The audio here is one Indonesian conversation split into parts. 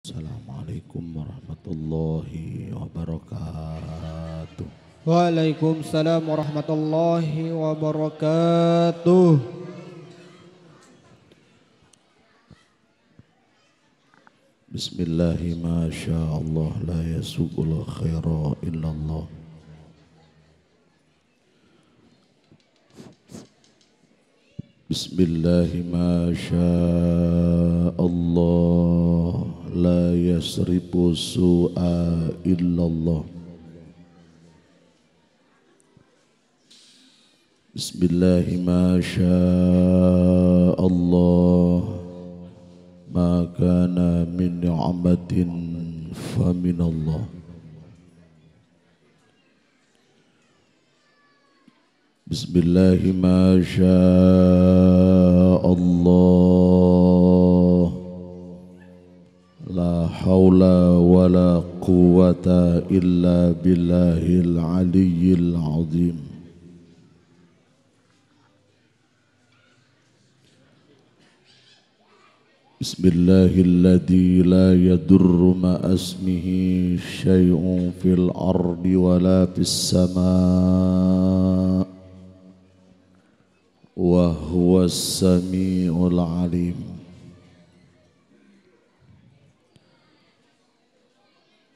Assalamualaikum warahmatullahi wabarakatuh. Waalaikumsalam warahmatullahi wabarakatuh. Bismillahi ma sya'allah la yasuqul khaira illallah. Bismillahi ma sya'allah la yasrifu su'a illallah. Bismillahi ma sya'allah ma kana min ni'matin fa minallah. Bismillahi ma sya'allah la hawla wa la quwwata illa billahil aliyyil azim. Bismillahilladzi la yadurru ma asmihi syai'un fil ardi wa la fis samaa wa huwas sami'ul alim.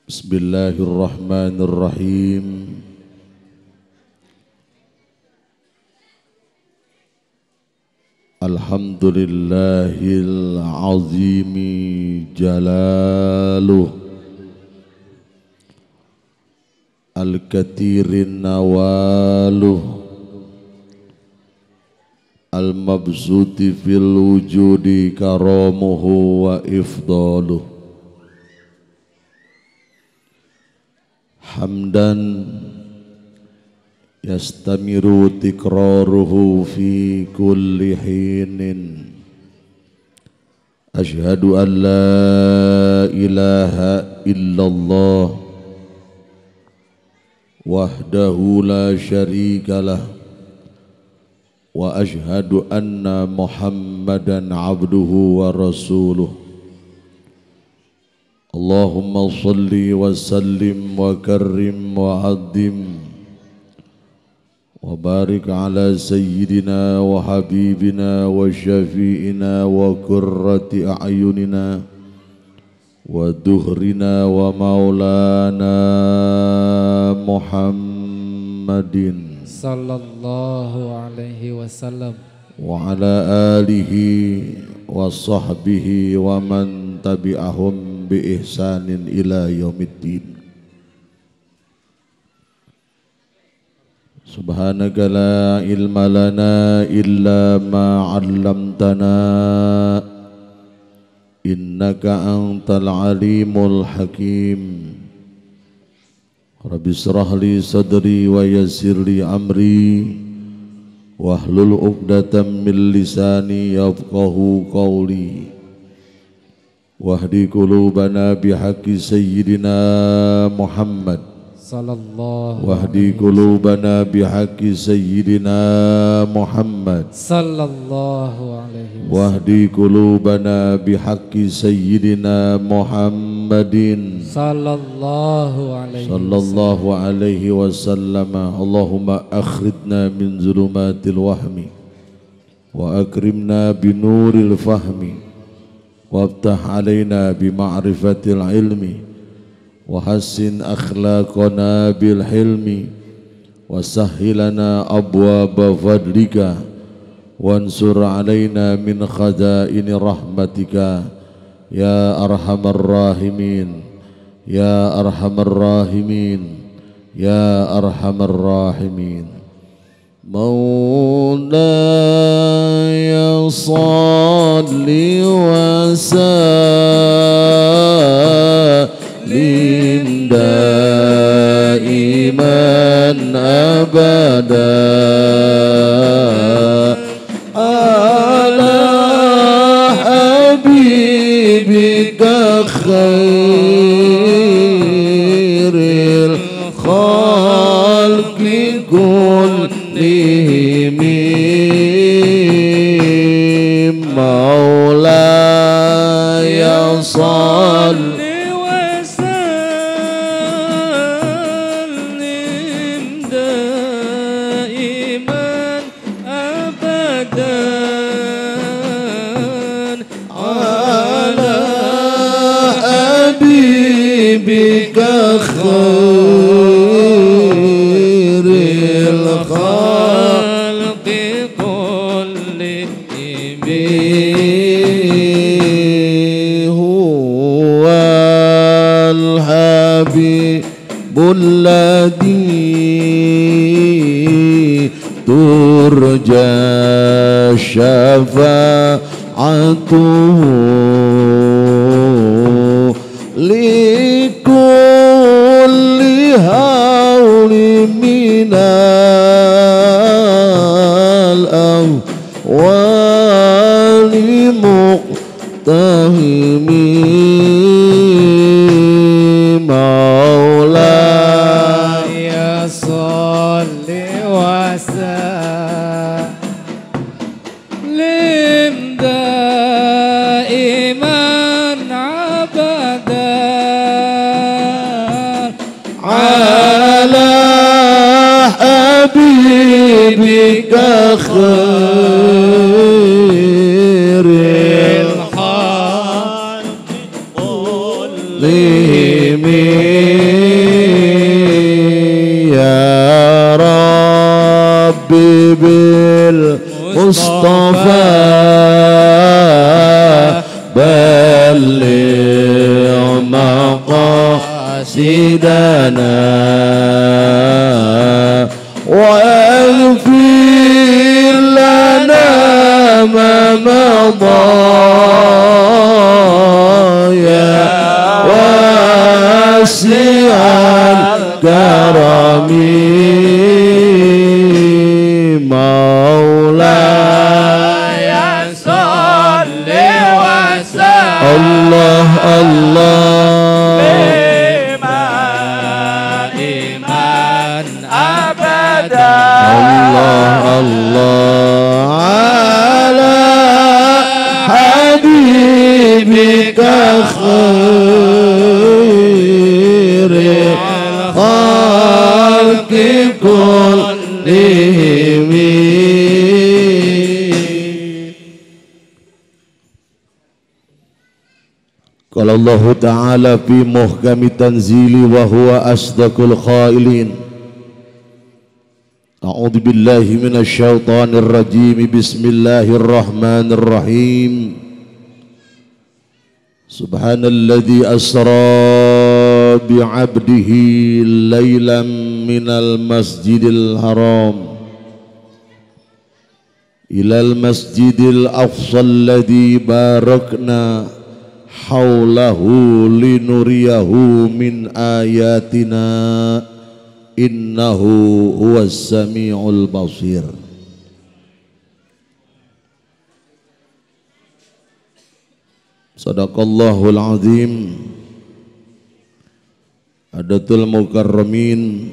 Bismillahirrahmanirrahim. Alhamdulillahil azimi jalaluh al-katirin nawaluh al-mabsuti fil wujudi karamuhu wa ifdaluh. Hamdan yastamiru tikraruhu fi kulli hinin. Ashhadu an la ilaha illallah wahdahu la syarika lah wa ashhadu anna Muhammadan abduhu wa rasuluh. Allahumma salli wa sallim wa karrim wa azim wa barik ala sayyidina wa habibina wa syafi'ina wa qurrati a'yunina wa duhrina wa maulana Muhammadin Sallallahu alaihi wasallam wa ala alihi wa sahbihi wa man tabi'ahum bi ihsanin ila yaumiddin. Subhanaka la ilma lana illa ma 'allamtana innaka antal alimul hakim. Rabbi shrah li sadri wa yassir li amri wahlul 'uqdatam min lisani yafqahu qawli. Wahdi qulubana bihaqqi sayyidina Muhammad sallallahu wahdi qulubana bihaqqi sayyidina Muhammad sallallahu alaihi wasallam wahdi qulubana bihaqqi sayyidina Muhammadin sallallahu alaihi wasallam. Allahumma akhrijna min zulumatil wahmi wa akrimna binuril fahmi waftah alaina bima'rifatil ilmi wa hassin akhlaqana bil hilmi wa sahhilana abwaba fadlika wansur alaina min khazaini rahmatika ya arhamar rahimin ya arhamar rahimin ya arhamar rahimin. Maulaya salli wa sallim daiman abada ala habibika khairil khalqi kullihim. Maulaya salli خير الخلق كلهم هو الحبيب الذي ترجى شفاعته لكل هول من الأهوال مقتهم مولاي صل وسلم دائما أبدا على حبيبك خير الخلق كلهم يا ربي بالمصطفى بلغ مقاصدنا واغفر لنا ما مضى يا واسع الكرم مولاي صل وسلم الله الله دائما أبدا الله الله على حبيبك خير الخلق كلهم قال الله تعالى في محكم تنزيله وهو أصدق القائلين أعوذ بالله من الشيطان الرجيم بسم الله الرحمن الرحيم سبحان الذي أسرى بعبده ليلا من المسجد الحرام إلى المسجد الأقصى الذي باركنا حوله لنريه من آياتنا إنه هو السميع البصير. Sadaqallahul azim. Adatul mukarramin,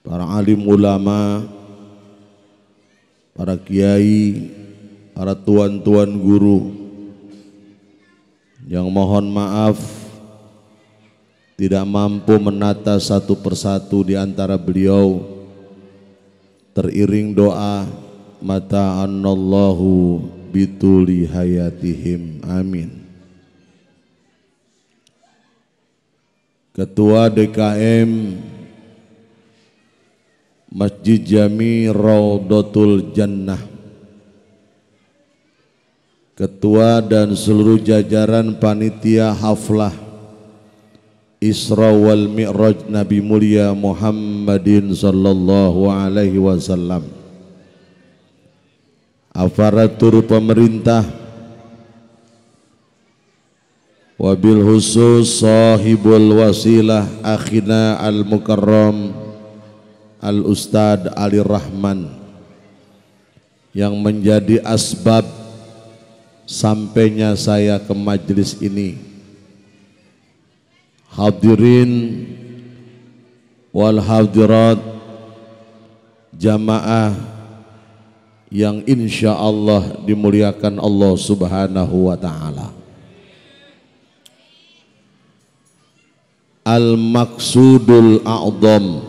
para alim ulama, para kiai, para tuan-tuan guru yang mohon maaf tidak mampu menata satu persatu di antara beliau, teriring doa mata'anallahu bituli hayatihim, amin. Ketua DKM Masjid Jami Raudatul Jannah, Ketua dan seluruh jajaran panitia haflah Isra wal Mi'raj Nabi mulia Muhammadin sallallahu alaihi wasallam, aparatur pemerintah, wabil khusus sahibul wasilah akhina al-mukarram al-Ustad Ali Rahman yang menjadi asbab sampainya saya ke majelis ini. Hadirin wal hadirat, jamaah yang insya Allah dimuliakan Allah subhanahu wa ta'ala. Al-Maqsudul A'zam,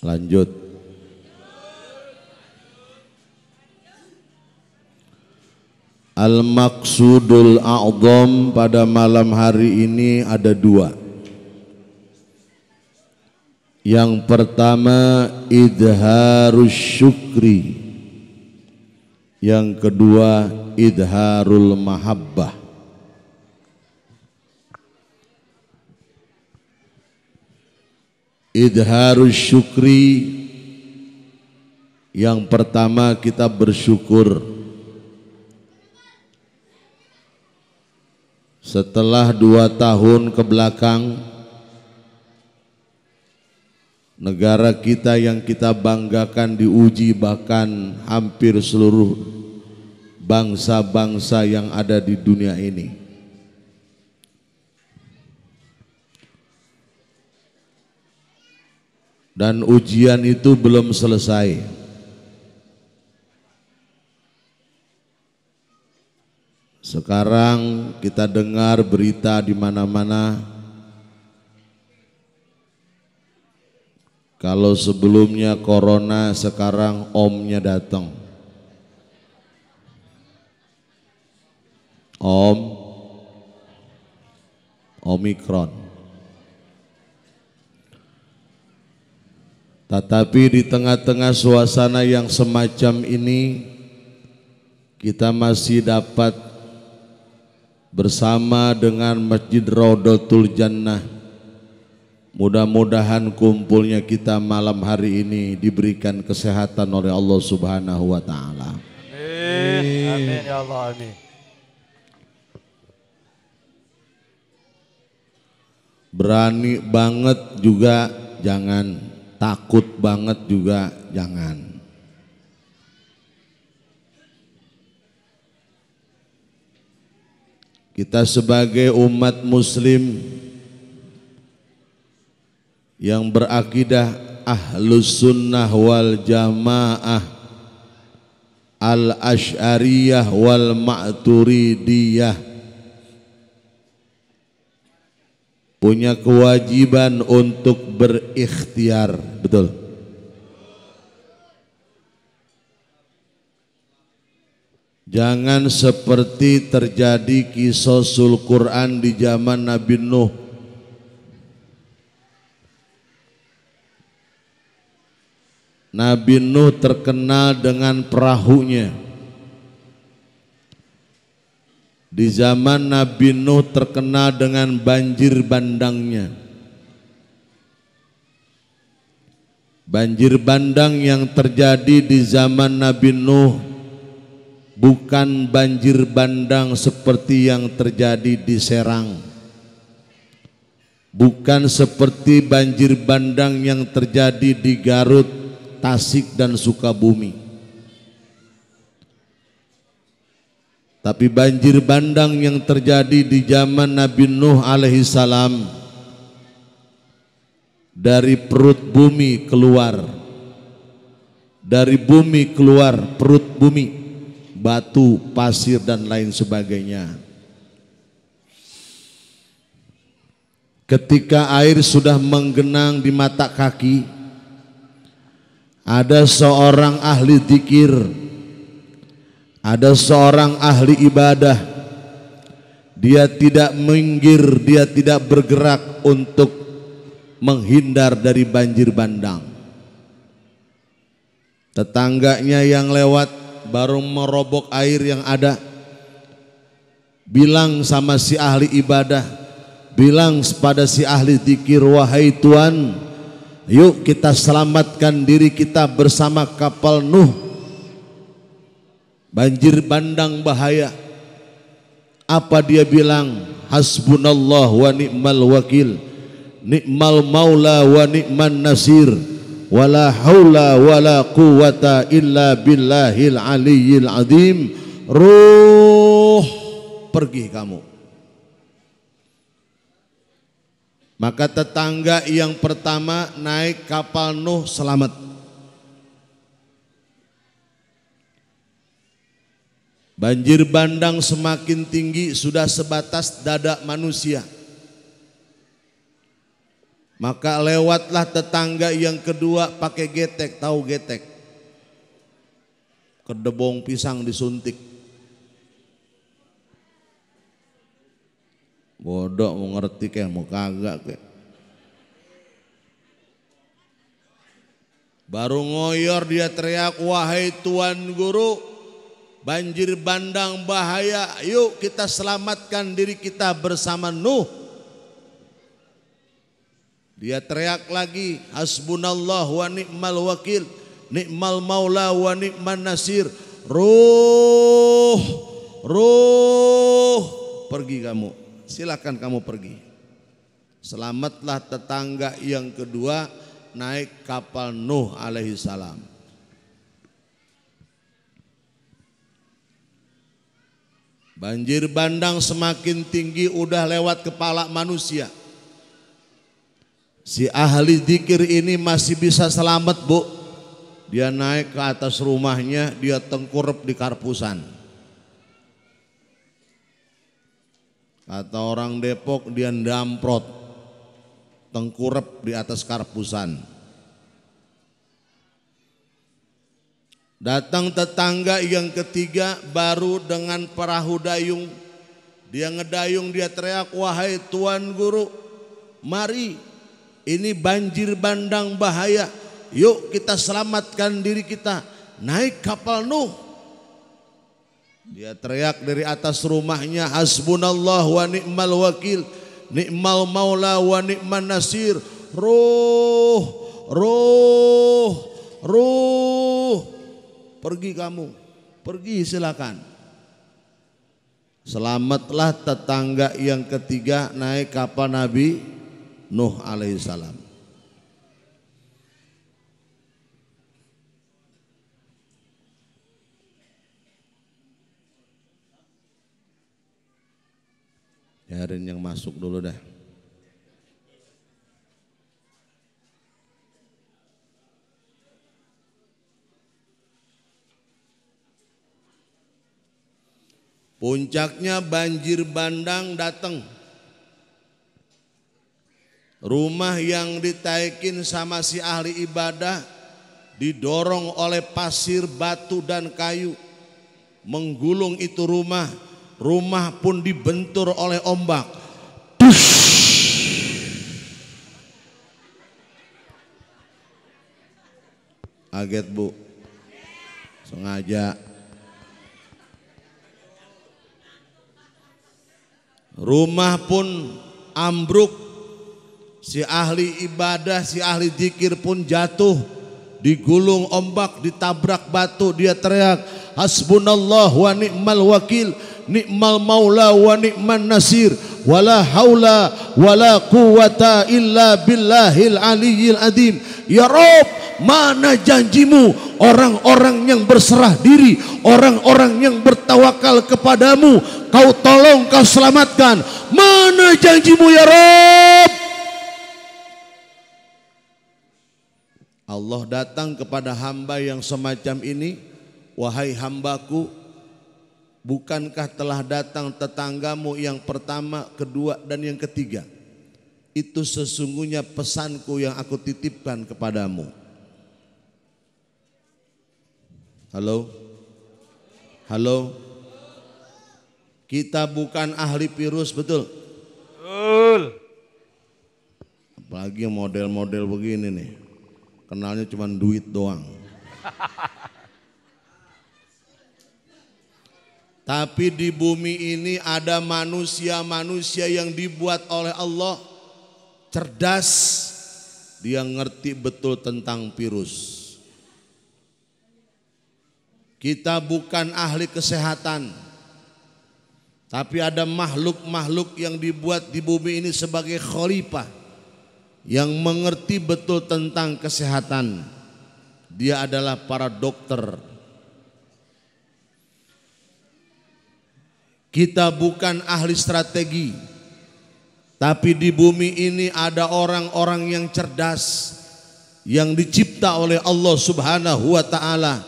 lanjut. Al-Maqsudul A'zam pada malam hari ini ada dua. Yang pertama idharus syukri, yang kedua idharul mahabbah. Idharus syukri, yang pertama kita bersyukur setelah 2 tahun ke belakang negara kita yang kita banggakan diuji, bahkan hampir seluruh bangsa-bangsa yang ada di dunia ini. Dan ujian itu belum selesai. Sekarang kita dengar berita di mana-mana. Kalau sebelumnya corona, sekarang omnya datang. Omikron. Tetapi di tengah-tengah suasana yang semacam ini, kita masih dapat bersama dengan Masjid Raudhatul Jannah. Mudah-mudahan kumpulnya kita malam hari ini diberikan kesehatan oleh Allah Subhanahu wa Ta'ala. Amin. Amin ya Allah, amin. Berani banget juga jangan, takut banget juga jangan. Kita sebagai umat muslim yang berakidah Ahlus Sunnah wal Jamaah, Al-Asy'ariyah wal Ma'turidiyah, punya kewajiban untuk berikhtiar, betul. Jangan seperti terjadi kisosul Quran di zaman Nabi Nuh. Nabi Nuh terkenal dengan perahunya. Di zaman Nabi Nuh terkenal dengan banjir bandangnya. Banjir bandang yang terjadi di zaman Nabi Nuh bukan banjir bandang seperti yang terjadi di Serang. Bukan seperti banjir bandang yang terjadi di Garut, Tasik dan Sukabumi. Tapi banjir bandang yang terjadi di zaman Nabi Nuh alaihi salam, dari perut bumi keluar, dari bumi keluar perut bumi, batu, pasir dan lain sebagainya. Ketika air sudah menggenang di mata kaki, ada seorang ahli dzikir, ada seorang ahli ibadah. Dia tidak minggir, dia tidak bergerak untuk menghindar dari banjir bandang. Tetangganya yang lewat baru merobok air yang ada, bilang sama si ahli ibadah, bilang pada si ahli dzikir, wahai Tuhan, yuk kita selamatkan diri kita bersama kapal Nuh. Banjir bandang bahaya. Apa dia bilang? Hasbunallah wa ni'mal wakil, ni'mal maula wa ni'man nasir, wala haula wala quwata illa billahil aliyyil azim. Ruh, pergi kamu. Maka tetangga yang pertama naik kapal Nuh selamat. Banjir bandang semakin tinggi, sudah sebatas dada manusia. Maka lewatlah tetangga yang kedua pakai getek, tahu getek? Kedebong pisang disuntik. Bodoh mau ngerti kayak mau kagak kayak. Baru ngoyor dia teriak, wahai Tuan Guru, banjir bandang bahaya, yuk kita selamatkan diri kita bersama Nuh. Dia teriak lagi, hasbunallah wa ni'mal wakil, ni'mal maula wa ni'man nasir. Ruh, pergi kamu, silakan kamu pergi. Selamatlah tetangga yang kedua naik kapal Nuh alaihi salam. Banjir bandang semakin tinggi, udah lewat kepala manusia. Si ahli dzikir ini masih bisa selamat, Bu. Dia naik ke atas rumahnya, dia tengkurap di karpusan. Kata orang Depok, dia ndamprot, tengkurap di atas karpusan. Datang tetangga yang ketiga baru dengan perahu dayung. Dia ngedayung, dia teriak, wahai Tuan Guru, mari, ini banjir bandang bahaya, yuk kita selamatkan diri kita, naik kapal Nuh. Dia teriak dari atas rumahnya, hasbunallah wa ni'mal wakil, ni'mal maula wa ni'man nasir. Ruh, pergi kamu, pergi silakan. Selamatlah tetangga yang ketiga naik kapal Nabi Nuh alaihissalam. Biarin yang masuk dulu dah. Puncaknya banjir bandang datang. Rumah yang ditaikin sama si ahli ibadah didorong oleh pasir, batu dan kayu. Menggulung itu rumah. Rumah pun dibentur oleh ombak. Kaget, Bu. Sengaja. Rumah pun ambruk. Si ahli ibadah, si ahli dzikir pun jatuh, digulung ombak, ditabrak batu. Dia teriak, hasbunallah wa ni'mal wakil, ni'mal maula wa ni'man nasir, wala haula wala quwata illa billahil aliyyil azim. Ya Rob, mana janjimu? Orang-orang yang berserah diri, orang-orang yang bertawakal kepadamu, kau tolong, kau selamatkan. Mana janjimu ya Rob? Allah datang kepada hamba yang semacam ini, wahai hambaku, bukankah telah datang tetanggamu yang pertama, kedua dan yang ketiga? Itu sesungguhnya pesanku yang aku titipkan kepadamu. Halo? Halo? Kita bukan ahli virus, betul? Betul. Apalagi model-model begini nih, kenalnya cuma duit doang. Tapi di bumi ini ada manusia-manusia yang dibuat oleh Allah cerdas, dia ngerti betul tentang virus. Kita bukan ahli kesehatan, tapi ada makhluk-makhluk yang dibuat di bumi ini sebagai khalifah yang mengerti betul tentang kesehatan. Dia adalah para dokter. Kita bukan ahli strategi, tapi di bumi ini ada orang-orang yang cerdas yang dicipta oleh Allah Subhanahu wa taala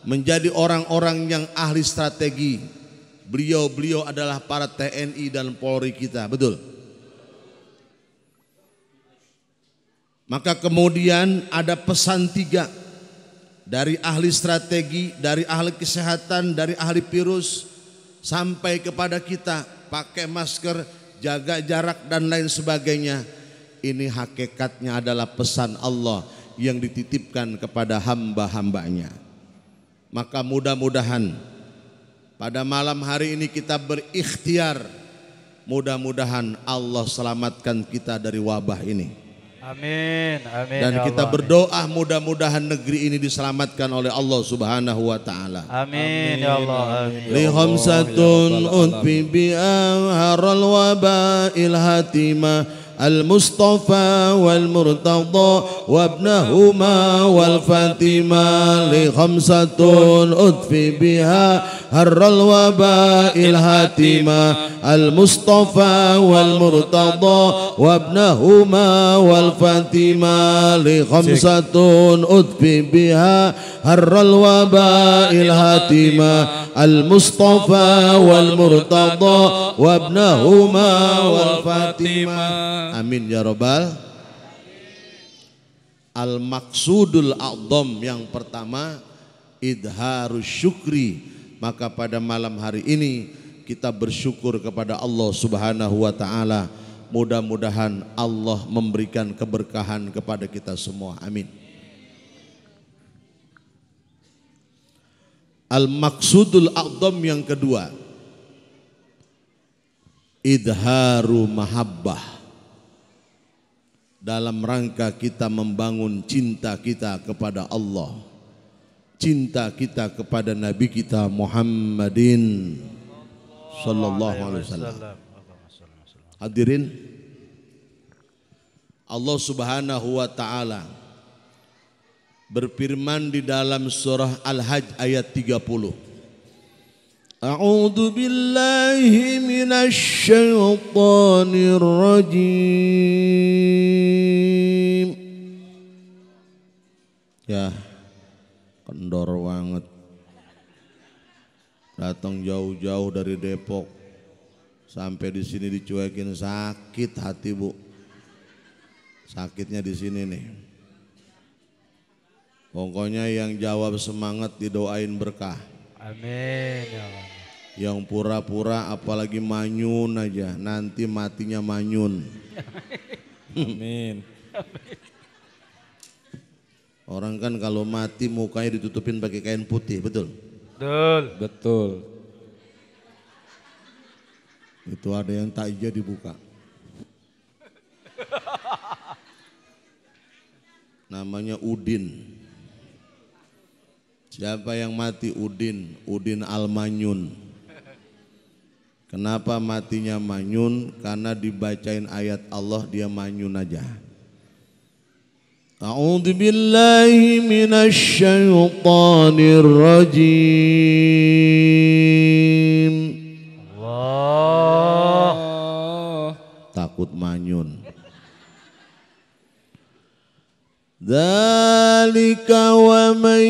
menjadi orang-orang yang ahli strategi. Beliau-beliau adalah para TNI dan Polri kita, betul? Maka kemudian ada pesan tiga dari ahli strategi, dari ahli kesehatan, dari ahli virus sampai kepada kita. Pakai masker, jaga jarak dan lain sebagainya. Ini hakikatnya adalah pesan Allah yang dititipkan kepada hamba-hambanya. Maka mudah-mudahan pada malam hari ini kita berikhtiar, mudah-mudahan Allah selamatkan kita dari wabah ini. Amin, amin. Dan ya kita Allah, berdoa mudah-mudahan negeri ini diselamatkan oleh Allah Subhanahu wa taala. amin, ya Allah, amin. Li khamsatun utfi bi'a haral waba'il hatima المصطفى والمرتضى وابنهما والفاطمة لخمسة أطفي بها هر الوباء الهاتمة المصطفى والمرتضى وابنهما والفاطمة لخمسة أطفي بها هر الوباء الهاتمة المصطفى والمرتضى وابنهما والفاطمة. Amin ya Rabbal. Al-Maqsudul A'dham yang pertama idharus syukri. Maka pada malam hari ini kita bersyukur kepada Allah Subhanahu wa taala. Mudah-mudahan Allah memberikan keberkahan kepada kita semua. Amin. Al-Maqsudul A'dham yang kedua idharu mahabbah. Dalam rangka kita membangun cinta kita kepada Allah, cinta kita kepada Nabi kita Muhammadin sallallahu alaihi wasallam. Hadirin, Allah Subhanahu wa taala berfirman di dalam surah Al-Hajj ayat 30. A'udzu billahi minasy syaithanir rajim. Ya, kendor banget. Datang jauh-jauh dari Depok sampai di sini dicuekin, sakit hati Bu. Sakitnya di sini nih. Pokoknya yang jawab semangat didoain berkah. Amin, ya Allah. Yang pura-pura apalagi manyun aja, nanti matinya manyun. Amin. Orang kan kalau mati mukanya ditutupin pakai kain putih, betul? Betul. Betul. Itu ada yang takjah dibuka. Namanya Udin. Siapa yang mati? Udin, Udin Al-Manyun. Kenapa matinya manyun? Karena dibacain ayat Allah dia manyun aja. A'udzu billahi minasy syaithanir rajim. Allah. Takut manyun. Dzalika wa man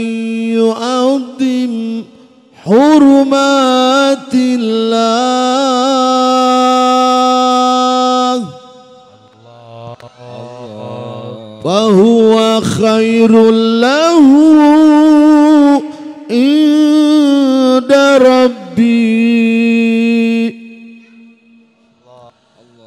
yu'azzim hurumatillah fahuwa khairul lahu inda rabbi.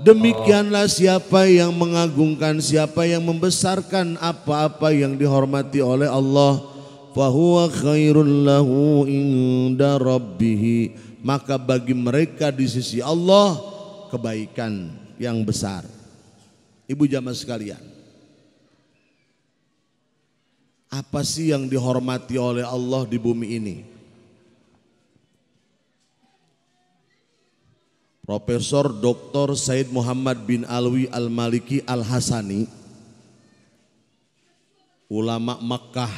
Demikianlah siapa yang mengagungkan, siapa yang membesarkan apa-apa yang dihormati oleh Allah, fahuwa khairul lahu inda rabbih, maka bagi mereka di sisi Allah kebaikan yang besar. Ibu jamaah sekalian, apa sih yang dihormati oleh Allah di bumi ini? Profesor Dr. Said Muhammad bin Alwi Al-Maliki Al-Hasani, ulama Makkah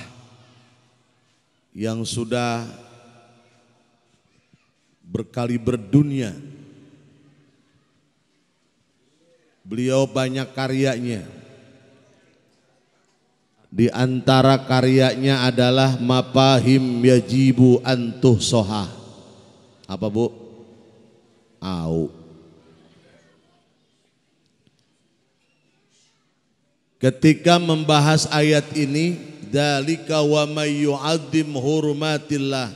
yang sudah berkali berdunia. Beliau banyak karyanya. Di antara karyanya adalah Mafahim Yajibu Antuh Soha. Apa Bu? Au. Ketika membahas ayat ini, dzalika wa may yu'azzim hurumatillah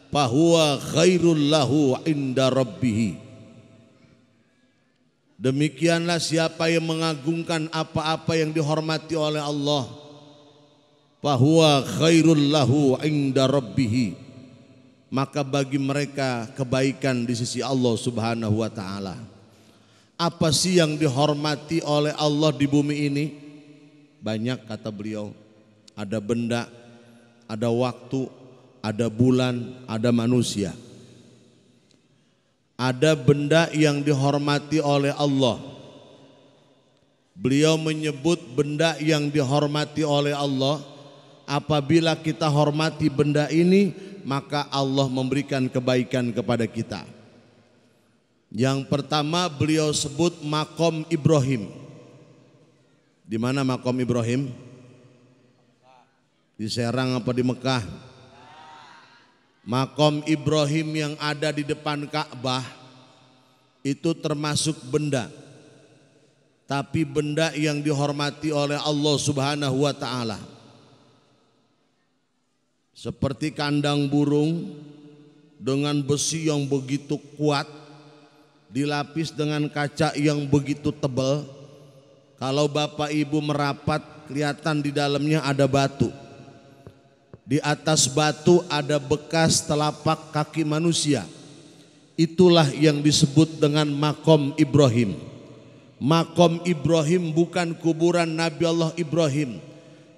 fahuwa khairul lahu inda rabbih. Demikianlah siapa yang mengagungkan apa-apa yang dihormati oleh Allah, fahuwa khairul lahu inda rabbih, maka bagi mereka kebaikan di sisi Allah Subhanahu wa taala. Apa sih yang dihormati oleh Allah di bumi ini? Banyak, kata beliau. Ada benda, ada waktu, ada bulan, ada manusia. Ada benda yang dihormati oleh Allah. Beliau menyebut benda yang dihormati oleh Allah. Apabila kita hormati benda ini, maka Allah memberikan kebaikan kepada kita. Yang pertama beliau sebut makom Ibrahim. Di mana makom Ibrahim? Di Serang apa di Mekah? Makom Ibrahim yang ada di depan Ka'bah itu termasuk benda. Tapi benda yang dihormati oleh Allah Subhanahu wa taala. Seperti kandang burung dengan besi yang begitu kuat, dilapis dengan kaca yang begitu tebal. Kalau Bapak Ibu merapat, kelihatan di dalamnya ada batu. Di atas batu ada bekas telapak kaki manusia. Itulah yang disebut dengan makom Ibrahim. Makom Ibrahim bukan kuburan Nabi Allah Ibrahim,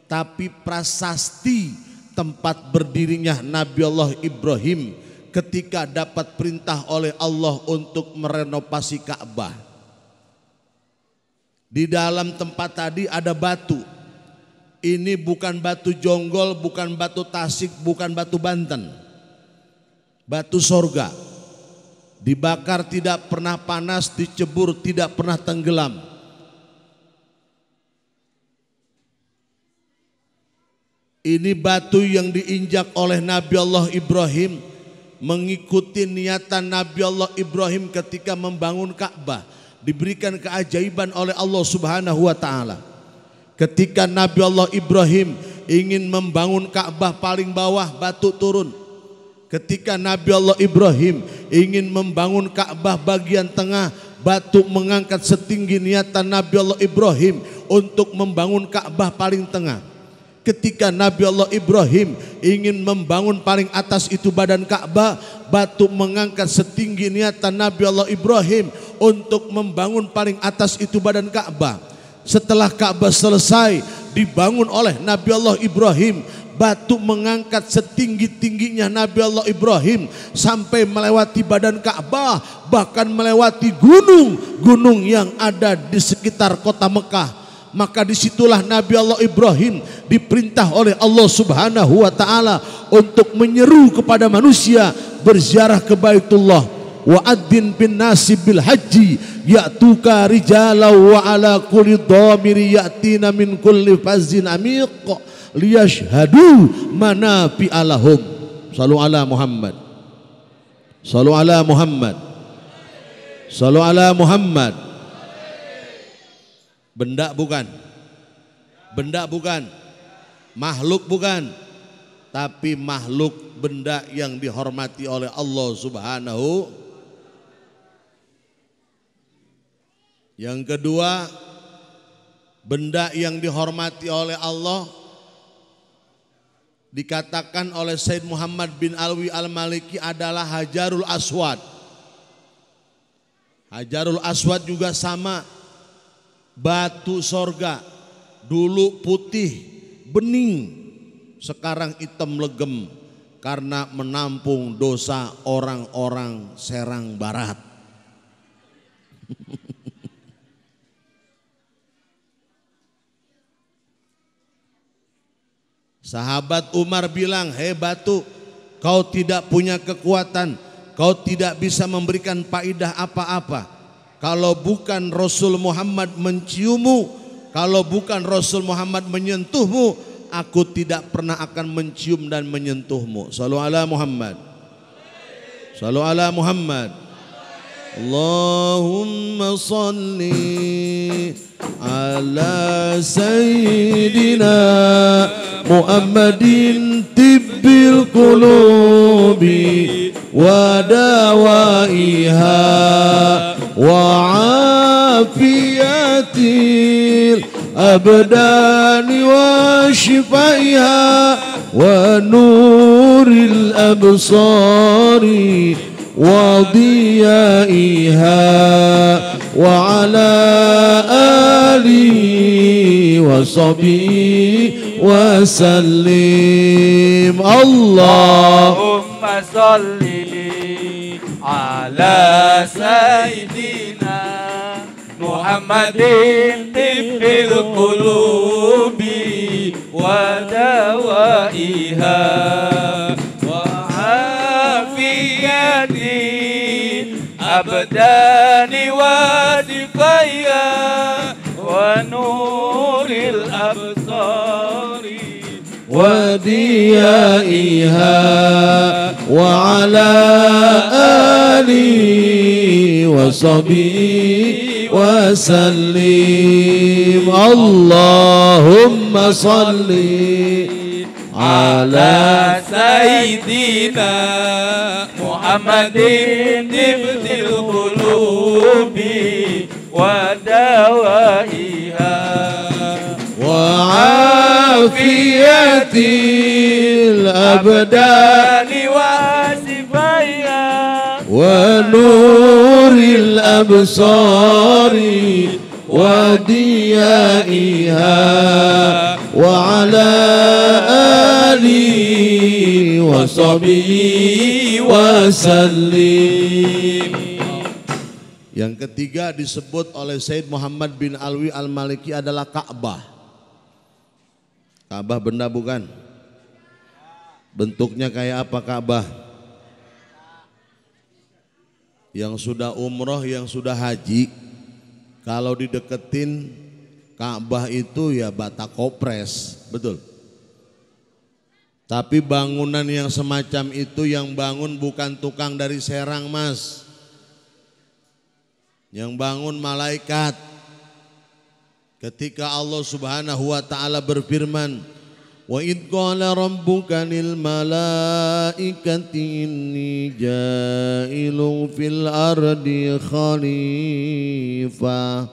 tapi prasasti tempat berdirinya Nabi Allah Ibrahim ketika dapat perintah oleh Allah untuk merenovasi Ka'bah. Di dalam tempat tadi ada batu. Ini bukan batu jonggol, bukan batu tasik, bukan batu Banten. Batu sorga. Dibakar tidak pernah panas, dicebur tidak pernah tenggelam. Ini batu yang diinjak oleh Nabi Allah Ibrahim mengikuti niatan Nabi Allah Ibrahim ketika membangun Ka'bah. Diberikan keajaiban oleh Allah Subhanahu wa taala. Ketika Nabi Allah Ibrahim ingin membangun Ka'bah paling bawah, batu turun. Ketika Nabi Allah Ibrahim ingin membangun Ka'bah bagian tengah, batu mengangkat setinggi niatan Nabi Allah Ibrahim untuk membangun Ka'bah paling tengah. Ketika Nabi Allah Ibrahim ingin membangun paling atas itu badan Ka'bah, batu mengangkat setinggi niatan Nabi Allah Ibrahim untuk membangun paling atas itu badan Ka'bah. Setelah Ka'bah selesai dibangun oleh Nabi Allah Ibrahim, batu mengangkat setinggi-tingginya Nabi Allah Ibrahim sampai melewati badan Ka'bah, bahkan melewati gunung-gunung yang ada di sekitar kota Mekah. Maka disitulah Nabi Allah Ibrahim diperintah oleh Allah Subhanahu wa taala untuk menyeru kepada manusia berziarah ke Baitullah. Wa adzin bin nasi bil haji ya'tuka rijalan wa ala kulli dhamiri ya'tina min kulli fazin amiq liyashhadu manafi'a lahum. Sallu ala Muhammad. Sallu ala Muhammad. Sallu ala Muhammad. Benda bukan, benda bukan, makhluk bukan, tapi makhluk benda yang dihormati oleh Allah Subhanahu. Yang kedua, benda yang dihormati oleh Allah dikatakan oleh Said Muhammad bin Alwi Al-Maliki adalah Hajarul Aswad. Hajarul Aswad juga sama. Batu sorga, dulu putih bening, sekarang hitam legem karena menampung dosa orang-orang Serang Barat. Sahabat Umar bilang, "Hei batu, kau tidak punya kekuatan, kau tidak bisa memberikan faidah apa-apa. Kalau bukan Rasul Muhammad menciummu, kalau bukan Rasul Muhammad menyentuhmu, aku tidak pernah akan mencium dan menyentuhmu." Sallu ala Muhammad. Sallu ala Muhammad. Allahumma salli ala sayyidina Muhammadin tibbil qulubi wa dawaiha wa الأبدان وشفائها ونور الأبصار وضيائها وعلى آله وصحبه وسلم. اللهم صل على سيدنا محمد طب القلوب ودوائها وعافية الأبدان وشفائها ونور الأبصار وديائها وعلى آله وصحبه وسلم. اللهم صل على سيدنا محمد طب القلوب ودوائها وعافية الأبدان وشفائها ونور الأبصار وديائها وعلى آله وصحبه وسلم. Yang ketiga disebut oleh Sayyid Muhammad bin Alwi Al-Maliki adalah Ka'bah. Ka'bah benda bukan? Bentuknya kayak apa Ka'bah? Yang sudah umroh, yang sudah haji, kalau dideketin Ka'bah itu ya bata kopres, betul. Tapi bangunan yang semacam itu yang bangun bukan tukang dari Serang, Mas. Yang bangun malaikat. Ketika Allah Subhanahu wa taala berfirman, wa id qala rabbuka lil malaikati inni ja'ilun fil ardi khalifah.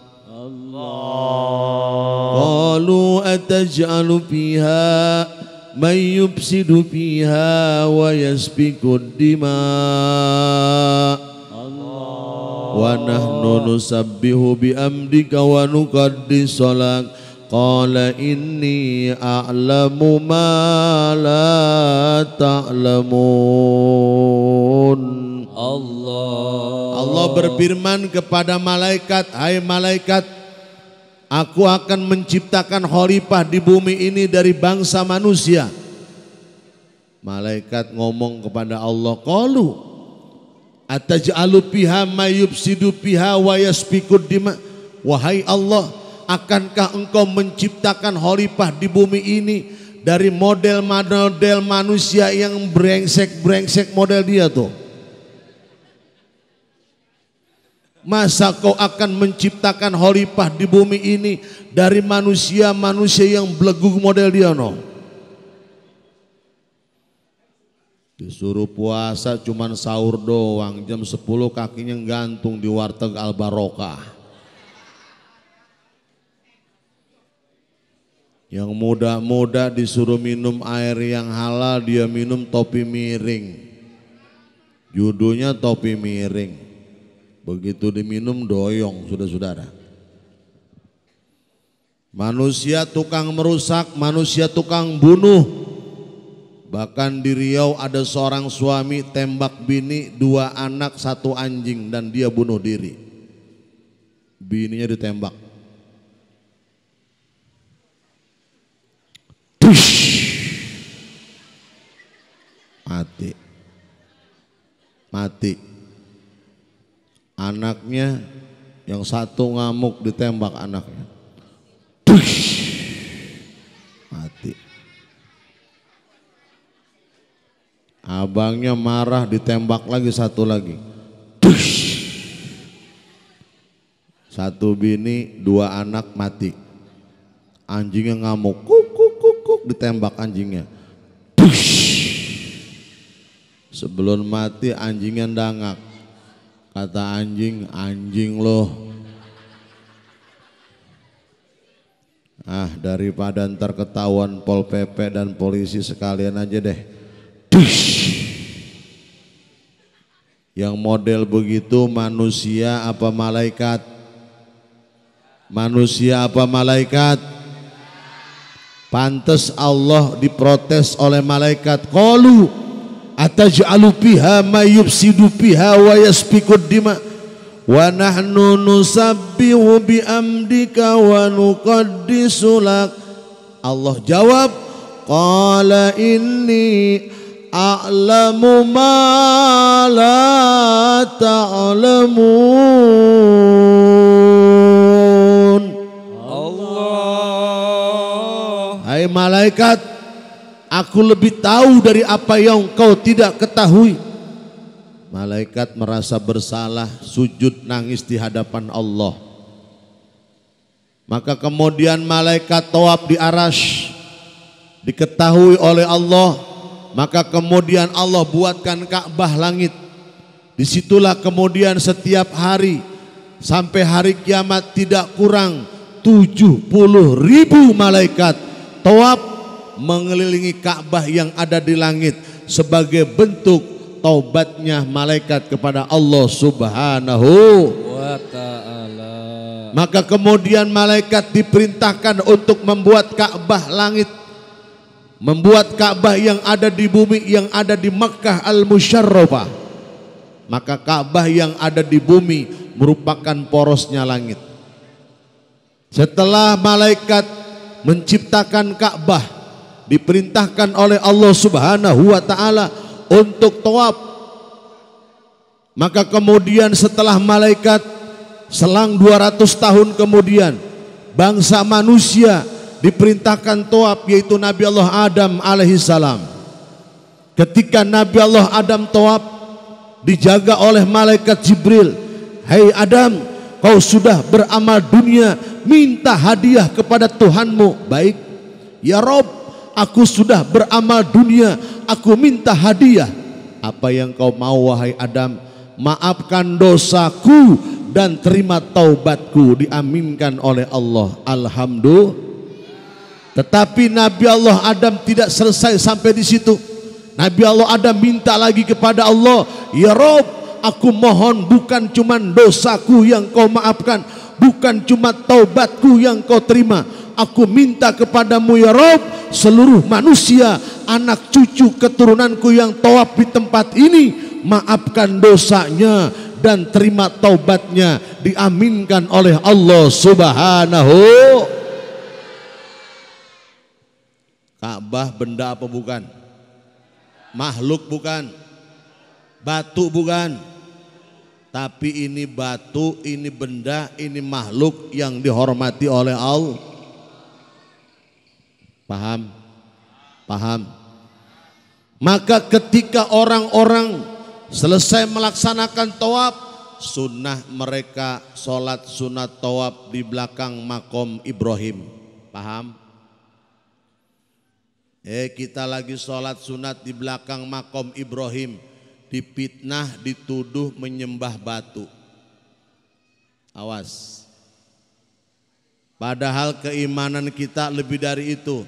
Qalu ataj'alu fiha man yufsidu fiha wa yasfikud dima' wa nahnu nusabbihu bihamdika wa nuqaddisu lak. Qala inni a'lamu ma la ta'lamun. Allah berfirman kepada malaikat, hai malaikat, aku akan menciptakan khalifah di bumi ini dari bangsa manusia. Malaikat ngomong kepada Allah, qalu ataj'alu fiha may yufsidu fiha wa yasfikud dima. Wahai Allah, akankah engkau menciptakan khalifah di bumi ini dari model-model manusia yang brengsek-brengsek model dia tuh? Masa kau akan menciptakan khalifah di bumi ini dari manusia-manusia yang belegug model dia no? Disuruh puasa cuman sahur doang, jam 10 kakinya gantung di warteg Al Barokah. Yang muda-muda disuruh minum air yang halal, dia minum topi miring. Judulnya topi miring. Begitu diminum doyong, saudara-saudara. Manusia tukang merusak, manusia tukang bunuh. Bahkan di Riau ada seorang suami tembak bini, 2 anak, 1 anjing, dan dia bunuh diri. Bininya ditembak. Mati. Mati. Anaknya yang 1 ngamuk ditembak anaknya. Mati. Abangnya marah ditembak lagi 1 lagi. 1 bini, 2 anak mati. Anjingnya ngamuk, kuk kuk kuk kuk, ditembak anjingnya. Sebelum mati anjingnya dangak. Kata anjing, anjing loh. Daripada ntar ketahuan Pol PP dan polisi sekalian aja deh. Dush. Yang model begitu manusia apa malaikat? Manusia apa malaikat? Pantes Allah diprotes oleh malaikat. Qalu ataj'alu fiha may yufsidu fiha wa yasfikud dima wa nahnu nusabbihu biamdika wa nuqaddisu lak. Allah jawab, qala inni a'lamu ma la ta'lamun. Allah. Hai malaikat, aku lebih tahu dari apa yang kau tidak ketahui. Malaikat merasa bersalah, sujud nangis di hadapan Allah. Maka kemudian malaikat tawaf di Arasy, diketahui oleh Allah. Maka kemudian Allah buatkan Ka'bah langit. Disitulah kemudian setiap hari sampai hari kiamat tidak kurang 70.000 malaikat tawaf mengelilingi Ka'bah yang ada di langit sebagai bentuk taubatnya malaikat kepada Allah Subhanahu wa ta'ala. Maka kemudian malaikat diperintahkan untuk membuat Ka'bah langit, membuat Ka'bah yang ada di bumi, yang ada di Makkah Al-Musyarrafah. Maka Ka'bah yang ada di bumi merupakan porosnya langit. Setelah malaikat menciptakan Ka'bah, diperintahkan oleh Allah Subhanahu wa ta'ala untuk tawaf. Maka kemudian setelah malaikat, selang 200 tahun kemudian, bangsa manusia diperintahkan tawaf, yaitu Nabi Allah Adam alaihissalam. Ketika Nabi Allah Adam tawaf, dijaga oleh malaikat Jibril. Hai Adam, kau sudah beramal dunia, minta hadiah kepada Tuhanmu. Baik ya Rob, aku sudah beramal dunia, aku minta hadiah. Apa yang kau mau wahai Adam? Maafkan dosaku dan terima taubatku, diaminkan oleh Allah. Alhamdulillah. Tetapi Nabi Allah Adam tidak selesai sampai di situ. Nabi Allah Adam minta lagi kepada Allah, ya Rob, aku mohon bukan cuma dosaku yang kau maafkan, bukan cuma taubatku yang kau terima. Aku minta kepadamu ya Rob, seluruh manusia, anak cucu keturunanku yang tawaf di tempat ini, maafkan dosanya dan terima taubatnya, diaminkan oleh Allah Subhanahu. Ka'bah benda apa bukan? Makhluk bukan? Batu bukan? Tapi ini batu, ini benda, ini makhluk yang dihormati oleh Allah. Paham? Paham? Maka ketika orang-orang selesai melaksanakan tawaf, sunnah mereka sholat sunat tawaf di belakang makom Ibrahim. Paham? Kita lagi sholat sunat di belakang makom Ibrahim, dipitnah, dituduh menyembah batu. Awas. Padahal keimanan kita lebih dari itu.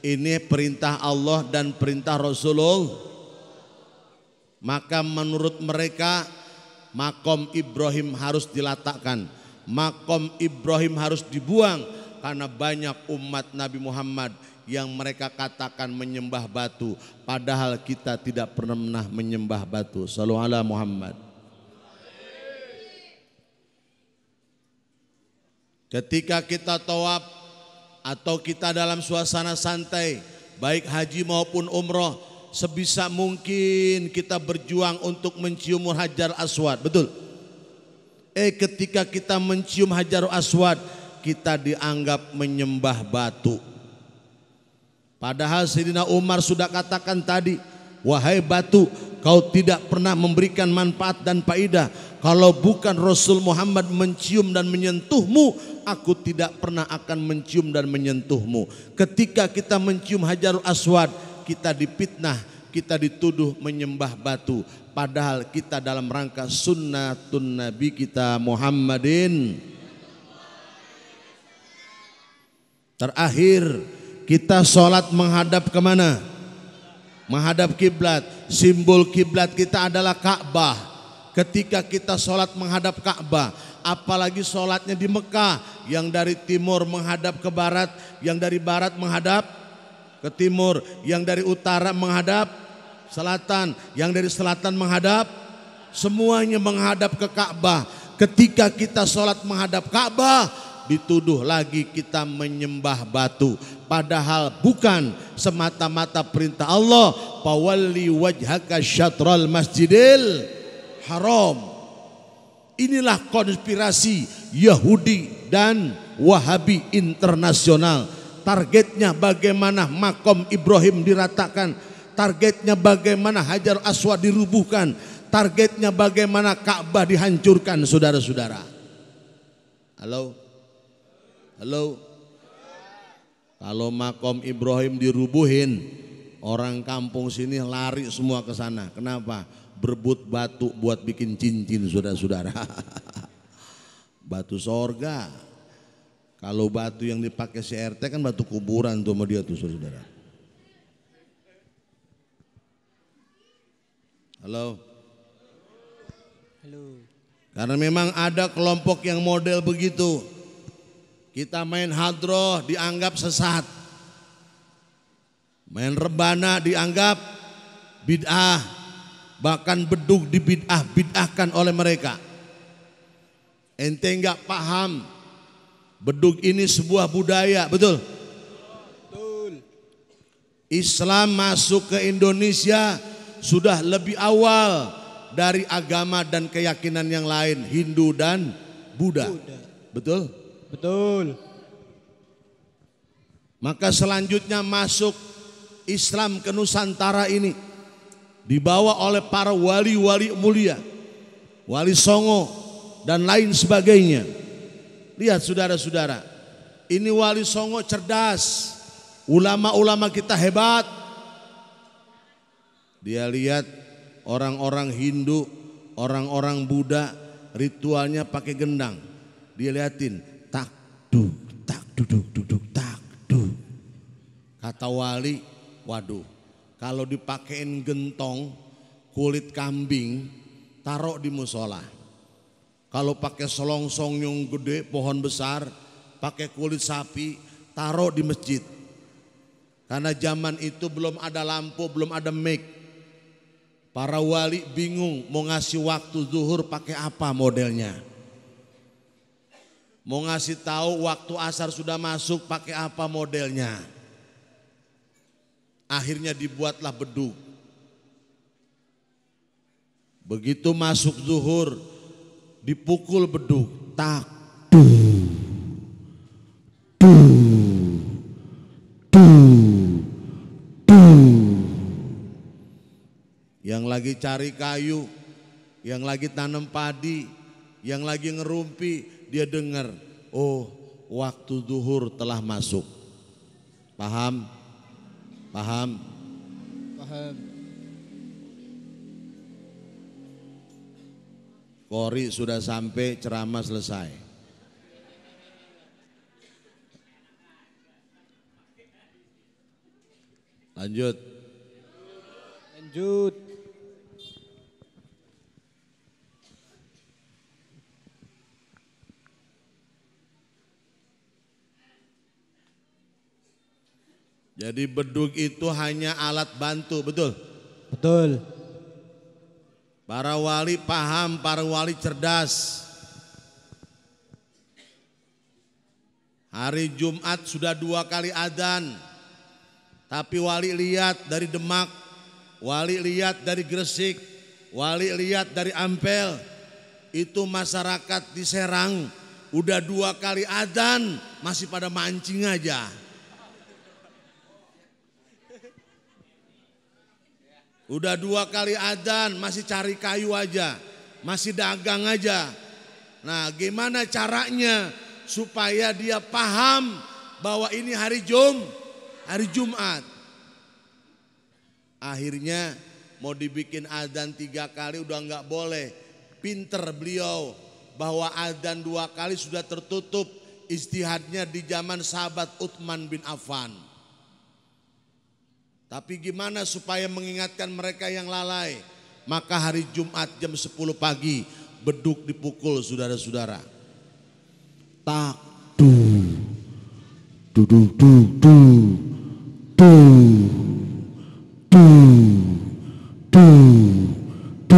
Ini perintah Allah dan perintah Rasulullah. Maka menurut mereka makom Ibrahim harus diletakkan, makom Ibrahim harus dibuang, karena banyak umat Nabi Muhammad yang mereka katakan menyembah batu, padahal kita tidak pernah menyembah batu. Shallu ala Muhammad. Ketika kita tawaf atau kita dalam suasana santai, baik haji maupun umroh, sebisa mungkin kita berjuang untuk mencium Hajar Aswad. Betul? Ketika kita mencium Hajar Aswad, kita dianggap menyembah batu. Padahal Sayyidina Umar sudah katakan tadi, wahai batu, kau tidak pernah memberikan manfaat dan faedah. Kalau bukan Rasul Muhammad mencium dan menyentuhmu, aku tidak pernah akan mencium dan menyentuhmu. Ketika kita mencium Hajarul Aswad, kita dipitnah, kita dituduh menyembah batu. Padahal kita dalam rangka sunnatun Nabi kita Muhammadin. Terakhir kita sholat menghadap kemana? Menghadap kiblat. Simbol kiblat kita adalah Ka'bah. Ketika kita sholat menghadap Ka'bah, apalagi sholatnya di Mekah, yang dari timur menghadap ke barat, yang dari barat menghadap ke timur, yang dari utara menghadap selatan, yang dari selatan menghadap, semuanya menghadap ke Ka'bah. Ketika kita sholat menghadap Ka'bah, dituduh lagi kita menyembah batu. Padahal bukan, semata-mata perintah Allah, fawalli wajhaka syatral masjidil haram. Inilah konspirasi Yahudi dan Wahabi internasional. Targetnya bagaimana makom Ibrahim diratakan, targetnya bagaimana Hajar Aswad dirubuhkan, targetnya bagaimana Ka'bah dihancurkan, saudara-saudara. Halo? Halo? Kalau makom Ibrahim dirubuhin, orang kampung sini lari semua ke sana. Kenapa? Berebut batu buat bikin cincin, saudara-saudara. Batu sorga. Kalau batu yang dipakai CRT kan batu kuburan tuh sama dia tuh, saudara. Halo? Halo. Karena memang ada kelompok yang model begitu. Kita main hadroh dianggap sesat. Main rebana dianggap bid'ah. Bahkan bedug dibid'ah-bid'ahkan oleh mereka. Ente enggak paham, bedug ini sebuah budaya, betul? Betul. Islam masuk ke Indonesia sudah lebih awal dari agama dan keyakinan yang lain, Hindu dan Buddha. Betul? Betul. Maka selanjutnya masuk Islam ke Nusantara ini dibawa oleh para wali-wali mulia, Wali Songo dan lain sebagainya. Lihat saudara-saudara, ini Wali Songo cerdas, ulama-ulama kita hebat. Dia lihat orang-orang Hindu, orang-orang Buddha ritualnya pakai gendang. Dia liatin, tak duk, tak duduk, duduk, tak duk. Kata wali, waduh, kalau dipakein gentong kulit kambing, taruh di musola. Kalau pakai selongsong yang gede, pohon besar, pakai kulit sapi, taruh di masjid. Karena zaman itu belum ada lampu, belum ada mic. Para wali bingung mau ngasih waktu zuhur pakai apa modelnya. Mau ngasih tahu waktu asar sudah masuk pakai apa modelnya. Akhirnya dibuatlah bedug. Begitu masuk zuhur, dipukul bedug, tak, yang lagi cari kayu, yang lagi tanam padi, yang lagi ngerumpi, dia dengar, oh waktu zuhur telah masuk. Paham? Paham? Paham. Kori sudah sampai, ceramah selesai. Lanjut. Lanjut. Jadi bedug itu hanya alat bantu, betul? Betul. Para wali paham, para wali cerdas. Hari Jumat sudah 2 kali adzan. Tapi wali lihat dari Demak, wali lihat dari Gresik, wali lihat dari Ampel. Itu masyarakat di Serang udah 2 kali adzan masih pada mancing aja. Udah 2 kali adzan masih cari kayu aja, masih dagang aja. Nah, gimana caranya supaya dia paham bahwa ini hari Jumat. Akhirnya mau dibikin adzan 3 kali udah nggak boleh. Pinter beliau bahwa adzan 2 kali sudah tertutup. ijtihadnya di zaman sahabat Utsman bin Affan. Tapi gimana supaya mengingatkan mereka yang lalai? Maka hari Jumat jam 10 pagi beduk dipukul saudara-saudara. Tak du du du du du du du du du du du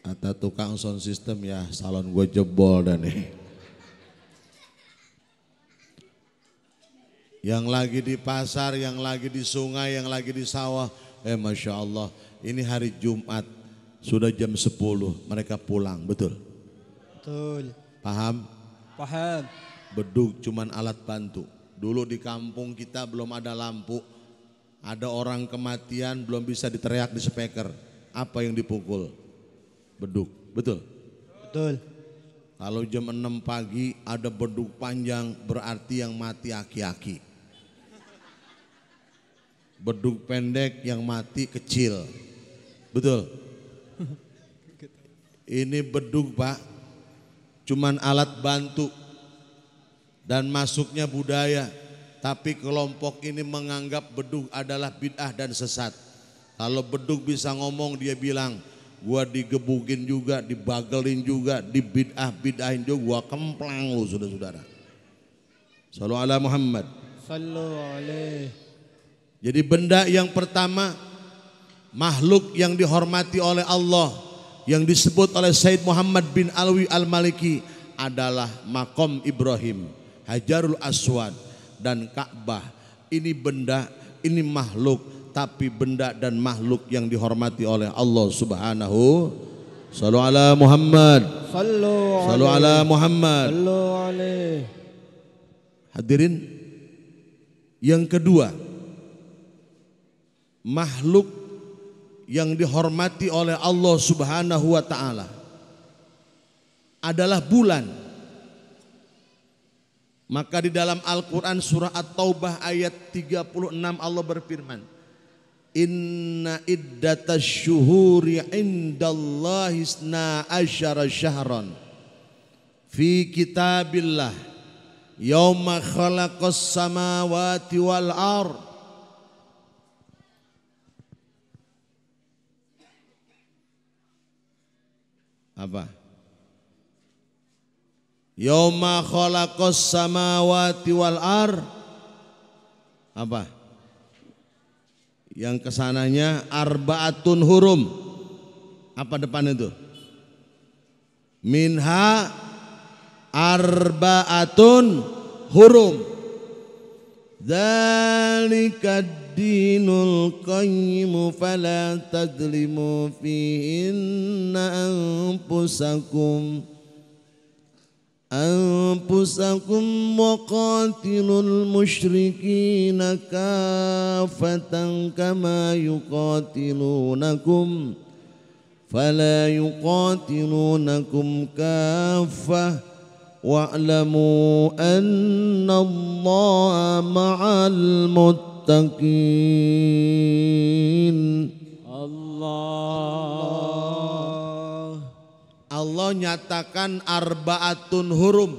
Kata tukang sound system ya, salon gue jebol dan nih. Yang lagi di pasar, yang lagi di sungai, yang lagi di sawah. Masya Allah, ini hari Jumat, sudah jam 10, mereka pulang, betul? Betul. Paham? Paham. Beduk cuman alat bantu. Dulu di kampung kita belum ada lampu, ada orang kematian belum bisa diteriak di speaker. Apa yang dipukul? Beduk, betul? Betul. Kalau jam 6 pagi ada beduk panjang berarti yang mati aki-aki. Beduk pendek yang mati kecil, betul? Ini beduk Pak, cuman alat bantu dan masuknya budaya. Tapi kelompok ini menganggap beduk adalah bid'ah dan sesat. Kalau beduk bisa ngomong dia bilang, gua digebukin juga, dibagelin juga, dibid'ah-bid'ahin juga, gua kemplang lu saudara-saudara. Sallu ala Muhammad. Sallu alaihi. Jadi benda yang pertama, makhluk yang dihormati oleh Allah, yang disebut oleh Said Muhammad bin Alwi Al-Maliki adalah Maqam Ibrahim, Hajarul Aswad dan Ka'bah. Ini benda, ini makhluk, tapi benda dan makhluk yang dihormati oleh Allah Subhanahu. Sallu ala Muhammad. Sallu ala Muhammad. Sallu alaihi. Hadirin, yang kedua, makhluk yang dihormati oleh Allah Subhanahu wa taala adalah bulan. Maka di dalam Al-Qur'an surah At-Taubah ayat 36 Allah berfirman, Inna iddatasy syuhuri indallahi isna asyara syahran fi kitabillah yauma khalaqas samawati wal ardh. Apa? Yauma khalaqas samawati wal ardh. Apa? Yang kesananya arbaatun hurum. Apa depan itu? Minha arbaatun hurum. Dzalika dinul qayyim fala tadlimu fihinna anfusakum waqatilul musyrikina kafatan kama yuqatilunakum fala yuqatilunakum kafah wa'lamu anna allaha ma'al muttaqin. Allah nyatakan arbaatun hurum.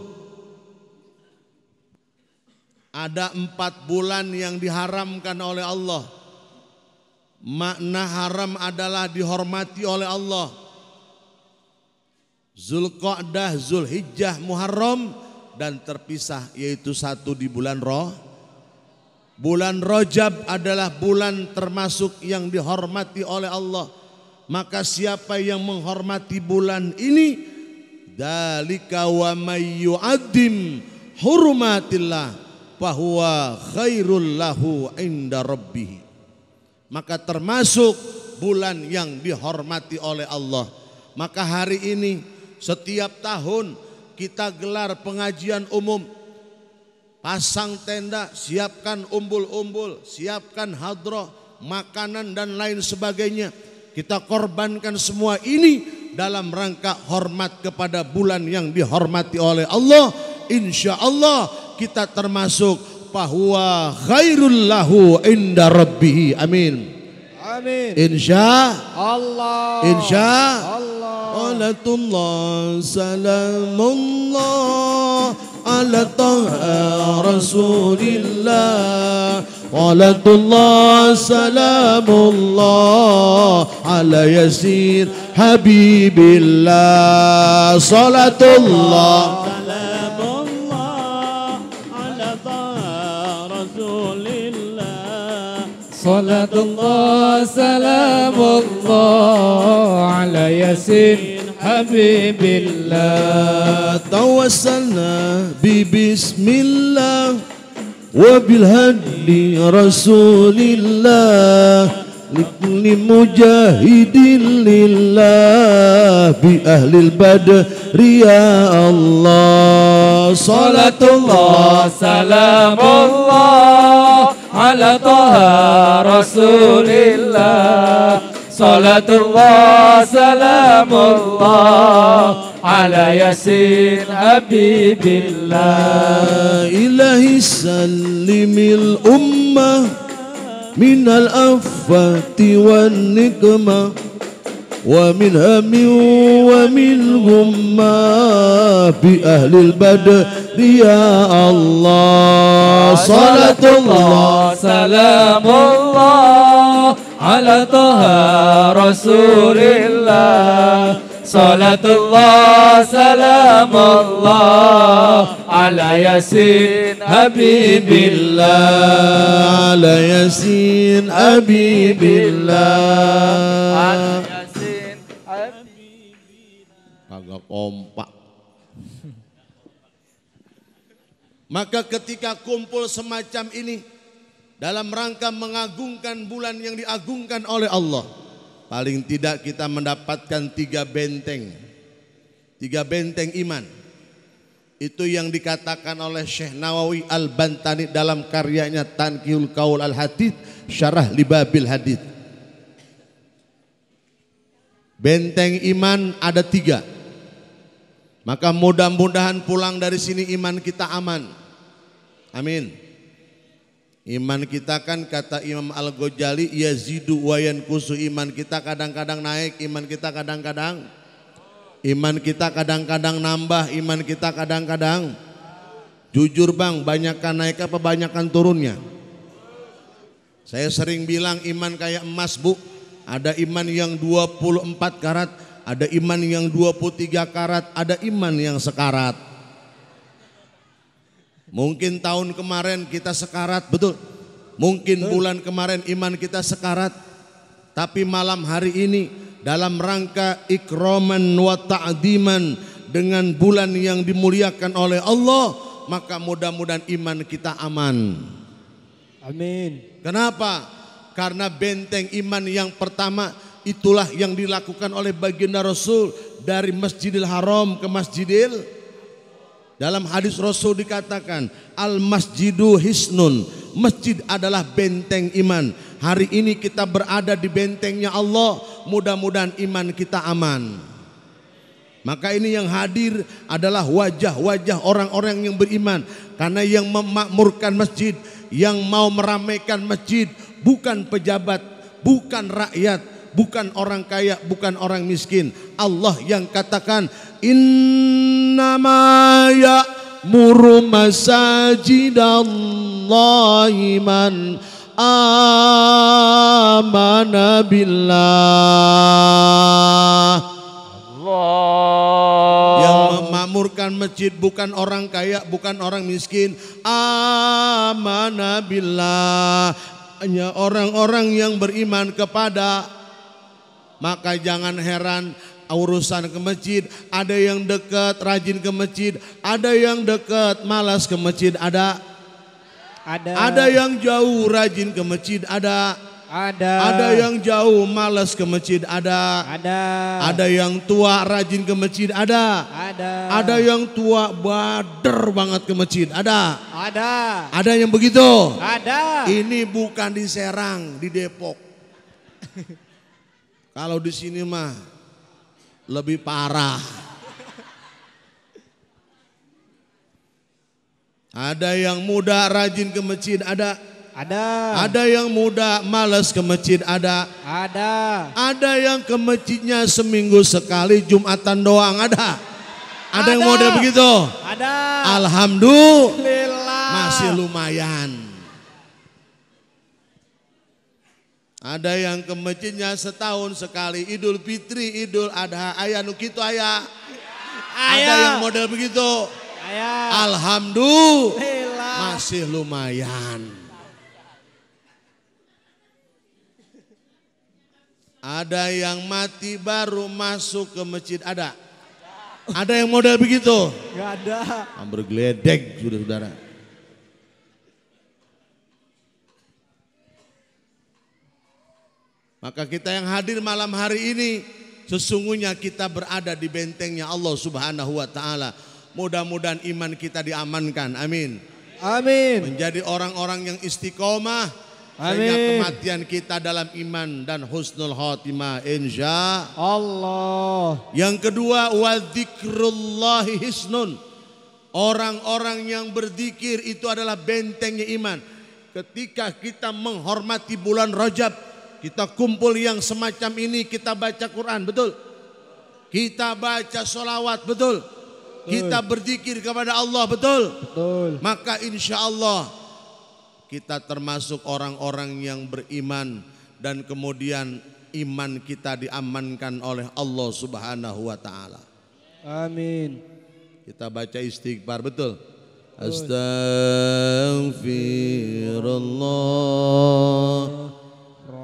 Ada 4 bulan yang diharamkan oleh Allah. Makna haram adalah dihormati oleh Allah. Zulqa'dah, Zulhijjah, Muharram dan terpisah yaitu 1 di bulan Bulan Rajab adalah bulan termasuk yang dihormati oleh Allah. Maka siapa yang menghormati bulan ini, dzalika wa may yu'azzim hurumatillah fahuwa khairul lahu inda rabbih. Maka termasuk bulan yang dihormati oleh Allah. Maka hari ini setiap tahun kita gelar pengajian umum, pasang tenda, siapkan umbul-umbul, siapkan hadroh, makanan dan lain sebagainya. Kita korbankan semua ini dalam rangka hormat kepada bulan yang dihormati oleh Allah. Insya Allah kita termasuk fahuwa khairul lahu inda rabbih. Amin. Amin. Insya Allah. Insya Allah. Salatullah salamullah ala taha rasulillah. Salatullah salamullah ala yasir habibillah. Salatullah Salamullah ala taha rasulillah. Salatullah salamullah ala yasin habibillah. tawassalna bi bismillah wa bil hadi rasulillah likulli mujahidin lillah bi ahlil badri ya Allah. Salatullah salamullah ala taha rasulillah. Salatullah salamullah ala yasin habibillah. Ilahi sallimil ummah minal afati wan nikmah wa min hamin wa min ghummah bi ahlil badri ya Allah. Salatullah salamullah ala taha rasulillah. Salatullah salamullah ala yasin habibillah. Ala yasin habibillah. Yasin habibillah. Kagak kompak. Maka ketika kumpul semacam ini dalam rangka mengagungkan bulan yang diagungkan oleh Allah, paling tidak kita mendapatkan 3 benteng. 3 benteng iman. Itu yang dikatakan oleh Syekh Nawawi Al-Bantani dalam karyanya Tanqihul Qaul Al-Hadith Syarah Libabil Hadith. Benteng iman ada 3. Maka mudah-mudahan pulang dari sini iman kita aman. Amin. Iman kita kan kata Imam Al-Ghazali yazidu wa yanqusu. Iman kita kadang-kadang naik, iman kita kadang-kadang nambah, iman kita kadang-kadang. Jujur bang, banyakkan naik apa banyakkan turunnya? Saya sering bilang iman kayak emas bu. Ada iman yang 24 karat, ada iman yang 23 karat, ada iman yang sekarat. Mungkin tahun kemarin kita sekarat, betul. Mungkin bulan kemarin iman kita sekarat. Tapi malam hari ini dalam rangka ikraman wa ta'diman dengan bulan yang dimuliakan oleh Allah, maka mudah-mudahan iman kita aman. Amin. Kenapa? Karena benteng iman yang pertama itulah yang dilakukan oleh baginda Rasul dari Masjidil Haram ke Masjidil. Dalam hadis Rasul dikatakan al masjidu hisnun. Masjid adalah benteng iman. Hari ini kita berada di bentengnya Allah. Mudah-mudahan iman kita aman. Maka ini yang hadir adalah wajah-wajah orang-orang yang beriman. Karena yang memakmurkan masjid, yang mau meramaikan masjid, bukan pejabat, bukan rakyat, bukan orang kaya, bukan orang miskin. Allah yang katakan innama ya'muru masajidallahi man amana billah. Yang memakmurkan masjid bukan orang kaya, bukan orang miskin. Amanah billah, hanya orang-orang yang beriman kepada. Maka jangan heran urusan ke masjid, ada yang dekat rajin ke masjid, ada yang dekat malas ke masjid, ada yang jauh rajin ke masjid, ada yang jauh malas ke masjid, ada yang tua rajin ke masjid, ada yang tua bader banget ke masjid, ada yang begitu. Ini bukan di Serang, di Depok. Kalau di sini mah lebih parah. Ada yang muda rajin ke masjid, ada yang muda malas ke masjid, ada yang ke masjidnya seminggu sekali Jumatan doang, ada yang model begitu, alhamdulillah masih lumayan. Ada yang ke masjidnya setahun sekali, Idul Fitri, Idul Adha, aya nu kitu aya. Ada yang model begitu. Alhamdulillah masih lumayan. Ada yang mati baru masuk ke masjid, ada yang model begitu? Gak ada. Bergeledek saudara-saudara. Maka kita yang hadir malam hari ini, sesungguhnya kita berada di bentengnya Allah Subhanahu wa Ta'ala. Mudah-mudahan iman kita diamankan, amin. Menjadi orang-orang yang istiqomah, sehingga kematian kita dalam iman dan husnul khotimah insya Allah. Yang kedua, wa dzikrullahi hisnun. Orang-orang yang berzikir itu adalah bentengnya iman. Ketika kita menghormati bulan Rajab, kita kumpul yang semacam ini, kita baca Quran, betul? Kita baca sholawat, betul? Kita berzikir kepada Allah, betul? Maka insya Allah kita termasuk orang-orang yang beriman dan kemudian iman kita diamankan oleh Allah Subhanahu wa Ta'ala. Amin. Kita baca istighfar, betul? Astaghfirullah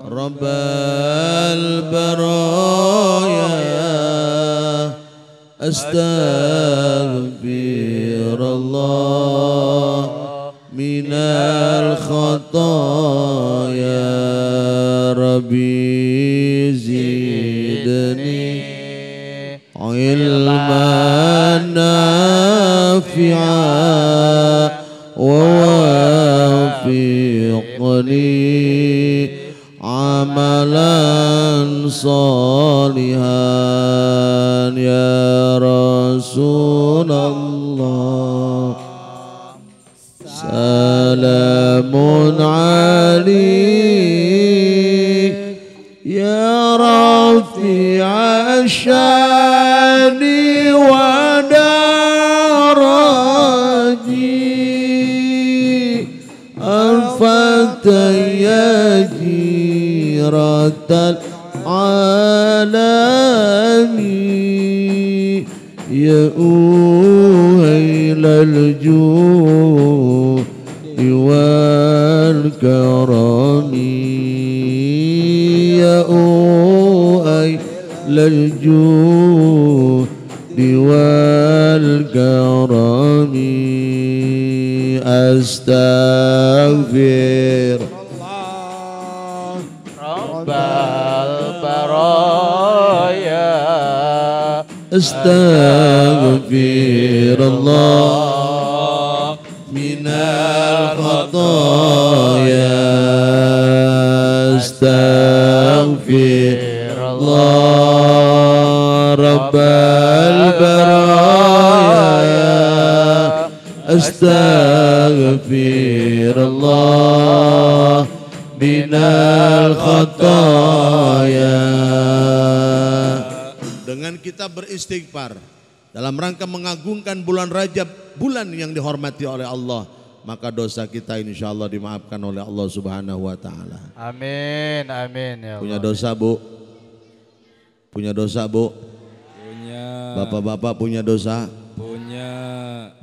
Rabbal baraya, astaghfirullah minal khataya, Rabbi zidni ilman nafi'a wa wafiqni amalan salihan ya Rasulullah. Salamun alaik ya rafi'a syani wa daraji, al-fataya jiratal alami, ya uhailal judi wal karami, ya uhailal judi wal karami, astaghfir Rabbal baraya, astaghfirullah minal khataya, astaghfirullah rabbal baraya, astaghfirullah minal khataya. Dengan kita beristighfar dalam rangka mengagungkan bulan Rajab, bulan yang dihormati oleh Allah, maka dosa kita insya Allah dimaafkan oleh Allah Subhanahu wa Ta'ala. Amin, amin ya Allah. Punya dosa, Bu? Punya dosa, Bu? Punya. Bapak-bapak punya dosa? Punya.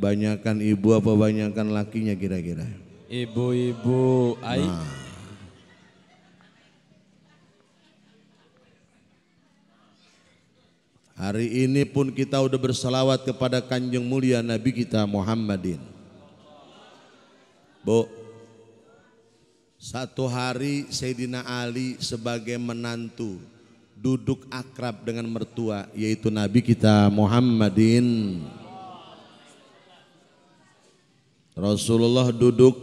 Banyakan ibu apa banyakan lakinya kira-kira? Ibu-ibu, ai. Hari ini pun kita udah berselawat kepada Kanjeng Mulia Nabi kita Muhammadin. Bu, satu hari Sayyidina Ali sebagai menantu duduk akrab dengan mertua yaitu Nabi kita Muhammadin. Rasulullah duduk,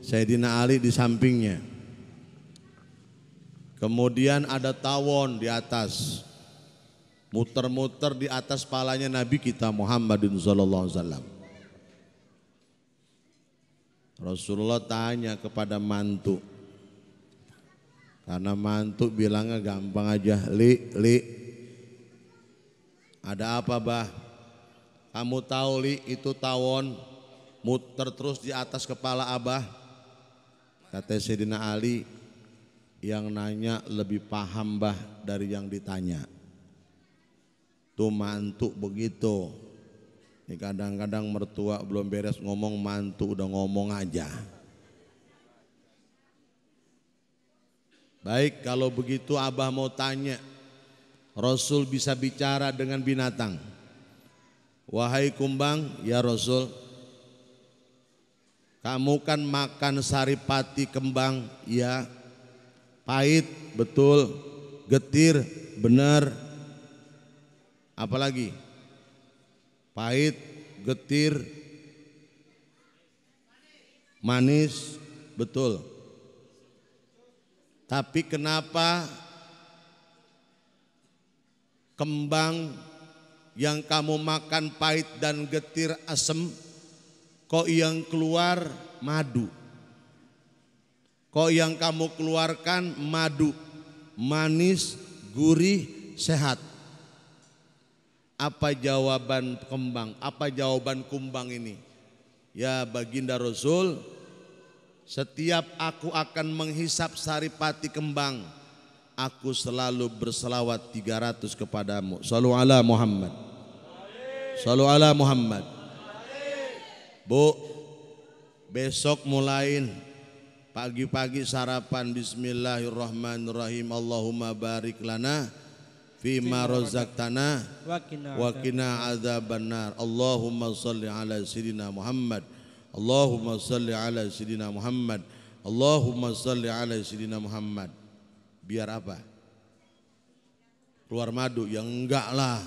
Sayyidina Ali di sampingnya. Kemudian ada tawon di atas. Muter-muter di atas palanya Nabi kita Muhammadin sallallahu alaihi wasallam. Rasulullah tanya kepada mantu. Karena mantu bilangnya gampang aja, Li. Ada apa, Bah? Kamu tahu, Li, itu tawon muter terus di atas kepala Abah. Kata Sayyidina Ali, yang nanya lebih paham, Bah, dari yang ditanya. Tuh mantu begitu. Ini kadang-kadang mertua belum beres ngomong, mantu udah ngomong aja. Baik, kalau begitu Abah mau tanya, Rasul bisa bicara dengan binatang. Wahai kumbang, ya Rasul, kamu kan makan saripati kembang, ya. Pahit, betul. Getir, benar. Apalagi? Pahit, getir, manis, betul. Tapi kenapa kembang yang kamu makan pahit dan getir asem, kok yang keluar madu? Kok yang kamu keluarkan madu, manis, gurih, sehat? Apa jawaban kembang? Apa jawaban kumbang ini? Ya baginda Rasul, setiap aku akan menghisap saripati kembang, aku selalu berselawat 300 kepadamu. Shallu ala Muhammad. Shallu ala Muhammad. Bu, besok mulain pagi-pagi sarapan bismillahirrahmanirrahim. Allahumma barik lana fima razaqtana wa qina adzabannar. Allahumma shalli ala sayyidina Muhammad. Allahumma shalli ala sayyidina Muhammad. Allahumma shalli ala sayyidina Muhammad. Biar apa? Keluar madu? Ya enggak lah.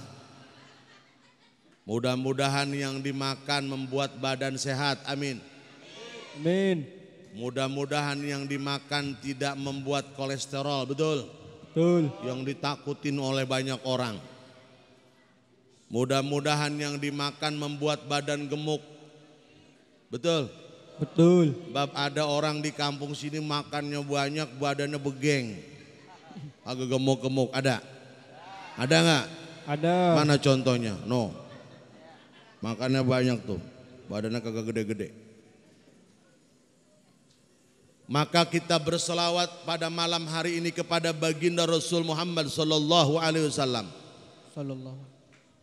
Mudah-mudahan yang dimakan membuat badan sehat. Amin. Amin. Mudah-mudahan yang dimakan tidak membuat kolesterol. Betul? Betul. Yang ditakutin oleh banyak orang. Mudah-mudahan yang dimakan membuat badan gemuk. Betul? Betul. Bab ada orang di kampung sini makannya banyak, badannya begeng. Agak gemuk-gemuk, ada? Ada nggak? Ada. Mana contohnya? No. Makannya banyak tuh, badannya kagak gede-gede. Maka kita berselawat pada malam hari ini kepada baginda Rasul Muhammad sallallahu alaihi wasallam.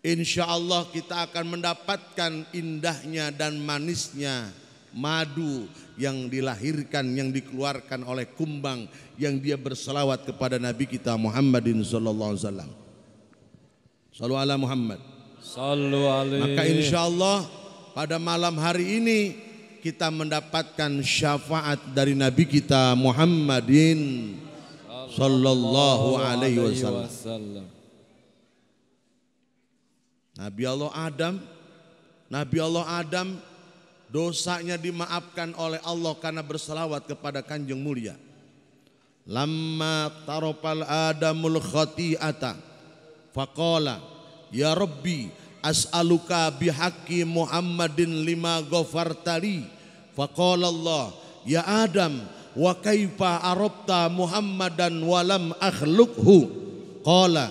Insya Allah kita akan mendapatkan indahnya dan manisnya madu yang dilahirkan, yang dikeluarkan oleh kumbang yang dia berselawat kepada Nabi kita Muhammadin sallallahu alaihi wasallam. Sallu ala Muhammad. Sallu alaihi. Maka insya Allah pada malam hari ini kita mendapatkan syafaat dari Nabi kita Muhammadin sallallahu alaihi wasallam. Nabi Allah Adam dosanya dimaafkan oleh Allah karena berselawat kepada Kanjeng Mulia. Lamma tarafal Adamul khati'ata faqala ya Rabbi as'aluka bihaqqi Muhammadin lima ghafartali. Faqala Allah ya Adam wa kaifa arabta Muhammadan walam akhluqhu. Qala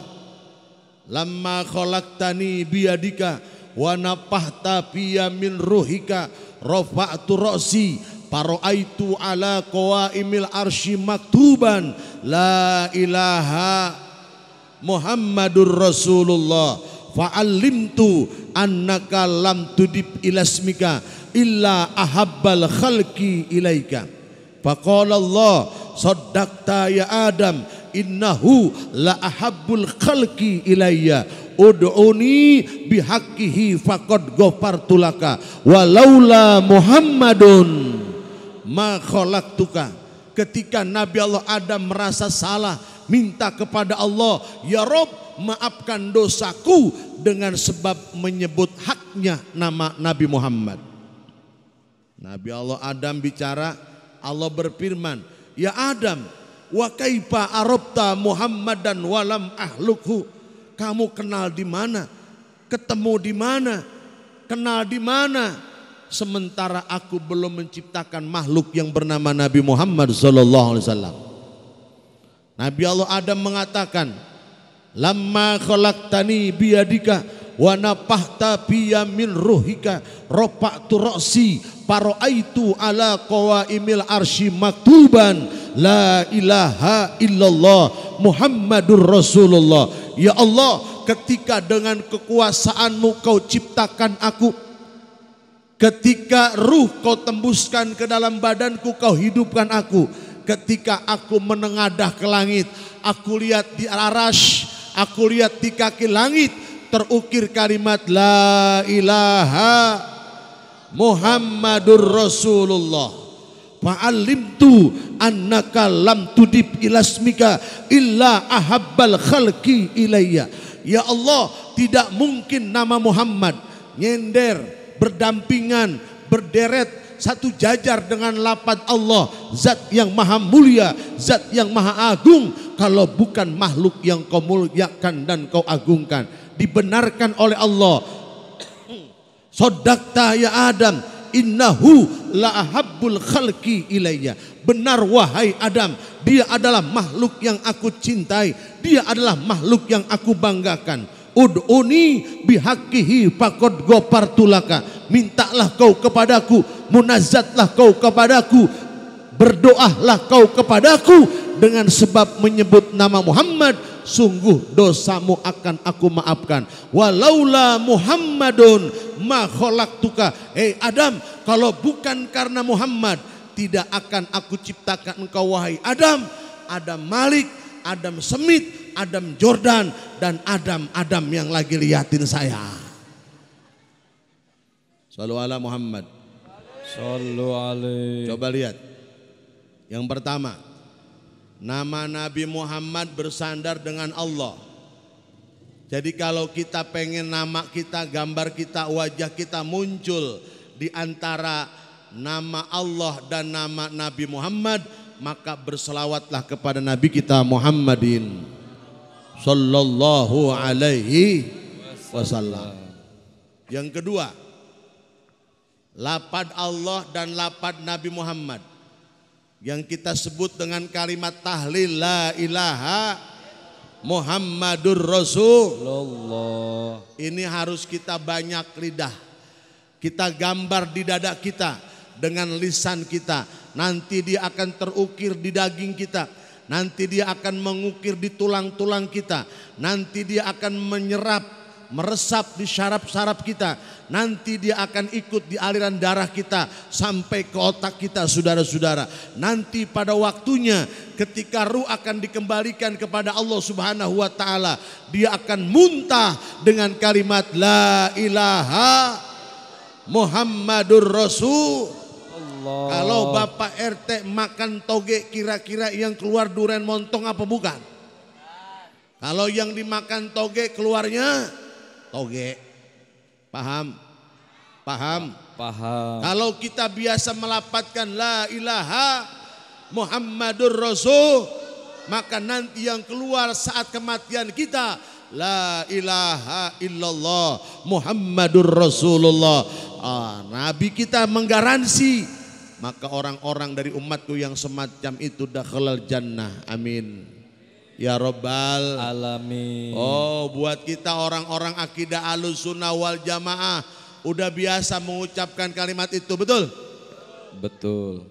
lamma khalaqtani biyadika wa napahta fiyya min ruhika rafa'tu ra'si para'aitu ala qawaimil arsy maktuban la ilaha Muhammadur Rasulullah fa'allimtu annaka lam tudib ilasmika illa ahabbal khalqi ilaika. Faqala Allah, saddaqta ya Adam, innahu la ahabbul khalqi ilayya, ud'uni bihaqqihi faqad ghafartu laka walaula Muhammadun ma khalaqtuka. Ketika Nabi Allah Adam merasa salah, minta kepada Allah, ya Rob, maafkan dosaku, dengan sebab menyebut haknya nama Nabi Muhammad. Nabi Allah Adam bicara, Allah berfirman, ya Adam, wa kaifa arabta Muhammadan walam ahlukhu. Kamu kenal di mana? Ketemu di mana? Kenal di mana? Sementara aku belum menciptakan makhluk yang bernama Nabi Muhammad sallallahu alaihi wasallam. Nabi Allah Adam mengatakan, lamma khalaqtani biyadika wa nafahta fiyya min ruhika rafa'tu ra'si fara'aitu ala qawaimil arsy maktuban la ilaha illallah Muhammadur Rasulullah. Ya Allah, ketika dengan kekuasaanmu kau ciptakan aku, ketika ruh kau tembuskan ke dalam badanku, kau hidupkan aku. Ketika aku menengadah ke langit, aku lihat di arasy, aku lihat di kaki langit terukir kalimat la ilaha Muhammadur Rasulullah. Fa'alimtu annaka lam tudib ilasmika illa ahabbal khalqi ilayya. Ya Allah, tidak mungkin nama Muhammad nyender, berdampingan, berderet, satu jajar dengan lafaz Allah, zat yang maha mulia, zat yang maha agung, kalau bukan makhluk yang kau muliakan dan kau agungkan. Dibenarkan oleh Allah. Saddaqta ya Adam, innahu la ahabbul khalqi ilayya. Benar wahai Adam, dia adalah makhluk yang aku cintai, dia adalah makhluk yang aku banggakan. Ud'uni bihaqqihi faqad ghafartu laka. Mintalah kau kepadaku, munazatlah kau kepadaku, berdoalah kau kepadaku dengan sebab menyebut nama Muhammad, sungguh dosamu akan aku maafkan. Walaula Muhammadun ma khalaqtuka. Hei Adam, kalau bukan karena Muhammad, tidak akan aku ciptakan engkau wahai Adam. Adam Malik, Adam Smith, Adam Jordan, dan Adam yang lagi liatin saya. Shallu ala Muhammad. Sallu alaihi. Coba lihat. Yang pertama, nama Nabi Muhammad bersandar dengan Allah. Jadi kalau kita pengen nama kita, gambar kita, wajah kita muncul di antara nama Allah dan nama Nabi Muhammad, maka berselawatlah kepada Nabi kita Muhammadin sallallahu alaihi wasallam. Yang kedua, lafaz Allah dan lafaz Nabi Muhammad yang kita sebut dengan kalimat tahlil la ilaha Muhammadur Rasulullah. Ini harus kita banyak lidah, kita gambar di dada kita dengan lisan kita. Nanti dia akan terukir di daging kita, nanti dia akan mengukir di tulang-tulang kita, nanti dia akan meresap di syaraf-syaraf kita, nanti dia akan ikut di aliran darah kita sampai ke otak kita, saudara-saudara. Nanti pada waktunya ketika ruh akan dikembalikan kepada Allah Subhanahu wa taala, dia akan muntah dengan kalimat la ilaha Muhammadur Rasul. Kalau Bapak RT makan toge, kira-kira yang keluar durian montong apa bukan? Kalau yang dimakan toge keluarnya toge. Paham? Paham? Paham. Kalau kita biasa melapatkan la ilaha Muhammadur Rasul, maka nanti yang keluar saat kematian kita la ilaha illallah Muhammadur Rasulullah. Nabi kita menggaransi, maka orang-orang dari umatku yang semacam itu dakhalal jannah. Amin ya Rabbal Alamin. Oh, buat kita orang-orang akidah Ahlussunnah wal Jamaah udah biasa mengucapkan kalimat itu, betul? Betul.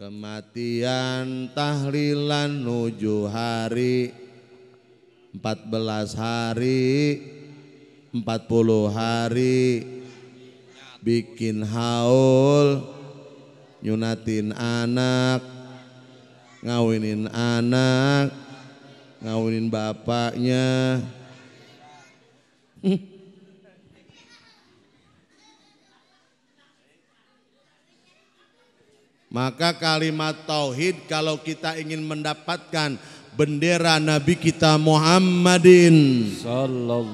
Kematian tahlilan 7 hari, 14 hari 40 hari bikin haul, nyunatin anak, ngawinin anak, ngawinin bapaknya. Maka kalimat tauhid kalau kita ingin mendapatkan bendera Nabi kita Muhammadin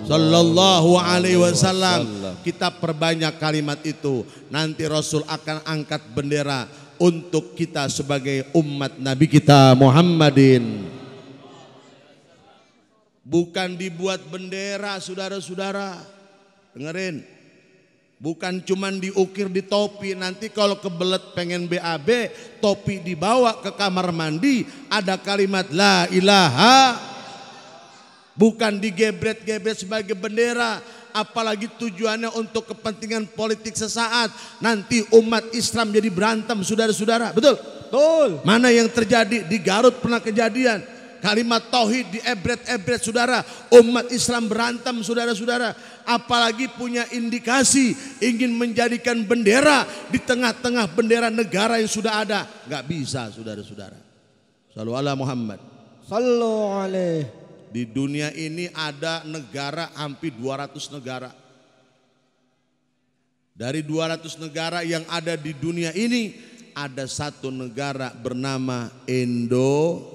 sallallahu alaihi wasallam, kita perbanyak kalimat itu. Nanti Rasul akan angkat bendera untuk kita sebagai umat Nabi kita Muhammadin. Bukan dibuat bendera, saudara-saudara. Dengerin. Bukan cuman diukir di topi, nanti kalau kebelet pengen BAB, topi dibawa ke kamar mandi, ada kalimat la ilaha. Bukan digebret-gebret sebagai bendera, apalagi tujuannya untuk kepentingan politik sesaat. Nanti umat Islam jadi berantem, saudara-saudara. Betul? Betul. Mana yang terjadi di Garut pernah kejadian. Kalimat tauhid diebret-ebret, saudara. Umat Islam berantem, saudara-saudara. Apalagi punya indikasi ingin menjadikan bendera di tengah-tengah bendera negara yang sudah ada. Gak bisa, saudara-saudara. Shallu ala Muhammad. Sallu alaihi. Di dunia ini ada negara hampir 200 negara. Dari 200 negara yang ada di dunia ini, ada satu negara bernama Indonesia.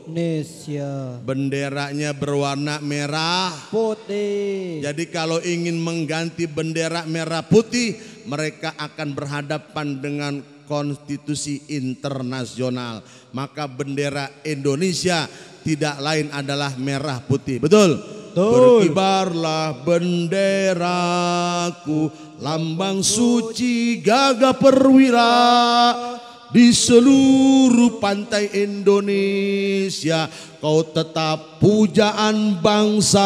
Benderanya berwarna merah putih. Jadi kalau ingin mengganti bendera merah putih, mereka akan berhadapan dengan konstitusi internasional. Maka bendera Indonesia tidak lain adalah merah putih. Betul? Berkibarlah benderaku, lambang suci gagah perwira. Di seluruh pantai Indonesia kau tetap pujaan bangsa.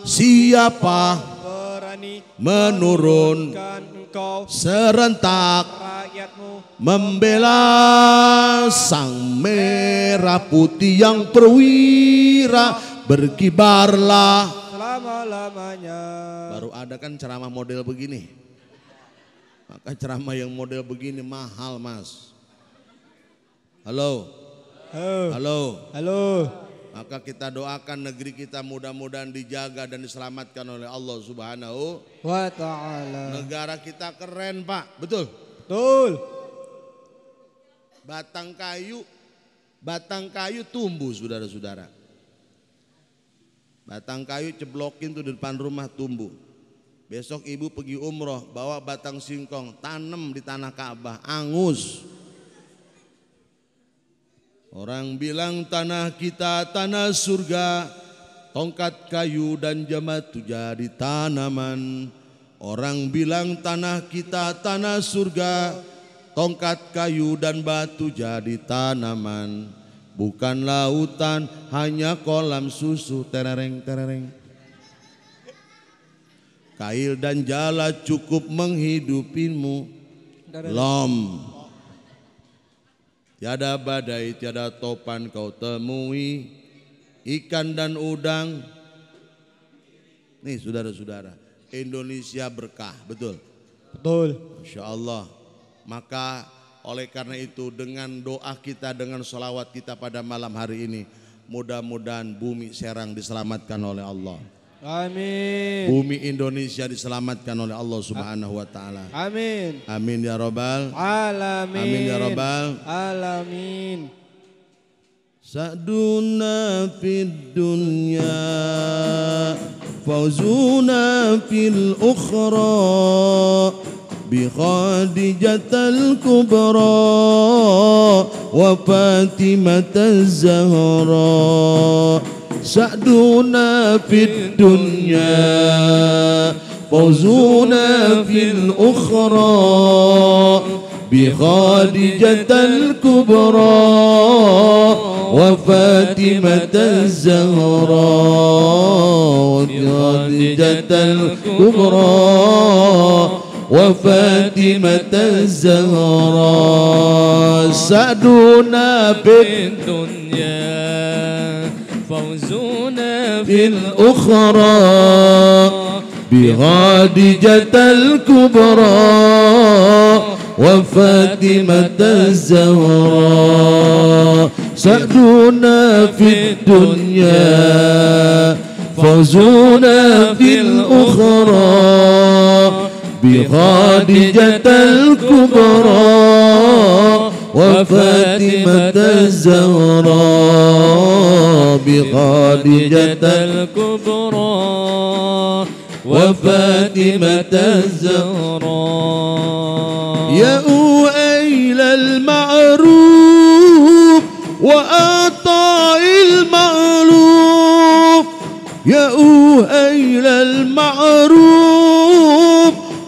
Siapa berani menurunkan engkau serentak rakyatmu membela sang merah putih yang perwira. Berkibarlah selama-lamanya. Baru ada kan ceramah model begini. Maka ceramah yang model begini mahal, Mas. Halo. Halo. Halo. Maka kita doakan negeri kita mudah-mudahan dijaga dan diselamatkan oleh Allah Subhanahu wa ta'ala. Negara kita keren, Pak. Betul? Betul. Batang kayu tumbuh, saudara-saudara. Batang kayu ceblokin tuh di depan rumah tumbuh. Besok ibu pergi umroh, bawa batang singkong, tanam di tanah Ka'bah, angus. Orang bilang tanah kita tanah surga, tongkat kayu dan jamatu jadi tanaman. Orang bilang tanah kita tanah surga, tongkat kayu dan batu jadi tanaman. Bukan lautan, hanya kolam susu, terereng terereng. Kail dan jala cukup menghidupimu. Lom. Tiada badai, tiada topan kau temui. Ikan dan udang. Nih saudara-saudara, Indonesia berkah, betul? Betul. Masya Allah. Maka oleh karena itu dengan doa kita, dengan sholawat kita pada malam hari ini, mudah-mudahan bumi Serang diselamatkan oleh Allah. Amin. Bumi Indonesia diselamatkan oleh Allah Subhanahu wa taala. Amin. Amin ya rabbal alamin. Amin ya rabbal alamin. Sa'duna fid dunya fawzuna fil ukhra bi Khadijatal kubra wa Fatimataz Zahra. Sa'duna fid dunya fawzuna fil ukhra bi Khadijatal kubra wa Fatimataz Zahra. Khadijatal kubra wa Fatimataz Zahra. Sa'duna fid dunya fawzuna fil ukhra بخديجة الكبرى وفاطمة الزهراء سعدنا في الدنيا فوزنا في الأخرى بخديجة الكبرى وفاطمة الزهراء بخديجة الكبرى وفاطمة الزهراء يا أويل المعروف وأطاع المعروف يا أويل المعروف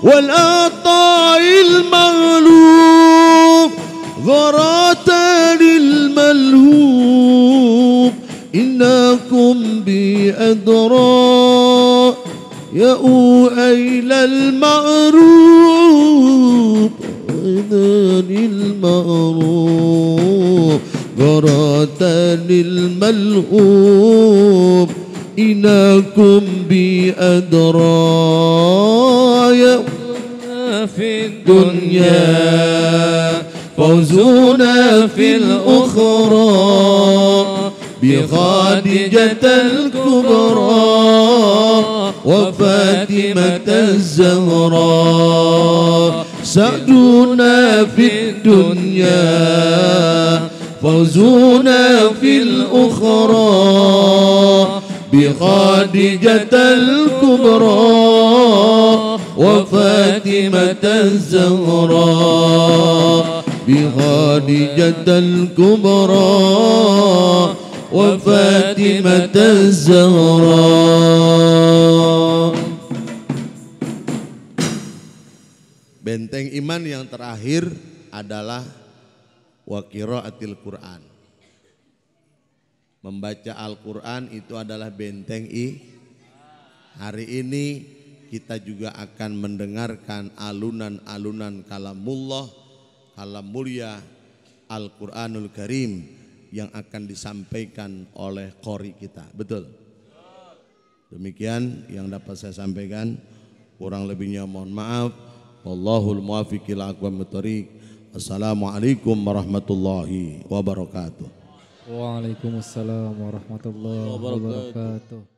والأطاع المعروف غراتان الملهوب إنكم بأدرى يا أويل المعروف وإذن المعروف غراتان الملهوب إنكم بأدرى يا في الدنيا فوزنا في الأخرى بخديجة الكبرى وفاطمة الزهراء سعدنا في الدنيا فوزنا في الأخرى بخديجة الكبرى وفاطمة الزهراء بخديجة الكبرى وفاطمة الزهراء. Benteng iman yang terakhir adalah wa qiraatil Quran. Membaca Al-Quran itu adalah benteng Hari ini kita juga akan mendengarkan alunan-alunan kalamullah, kalam mulia Al-Quranul Karim yang akan disampaikan oleh qori kita. Betul? Demikian yang dapat saya sampaikan. Kurang lebihnya mohon maaf. Wallahul muwaffiq ila aqwamit thoriq. Assalamualaikum warahmatullahi wabarakatuh. Waalaikumsalam warahmatullahi wabarakatuh.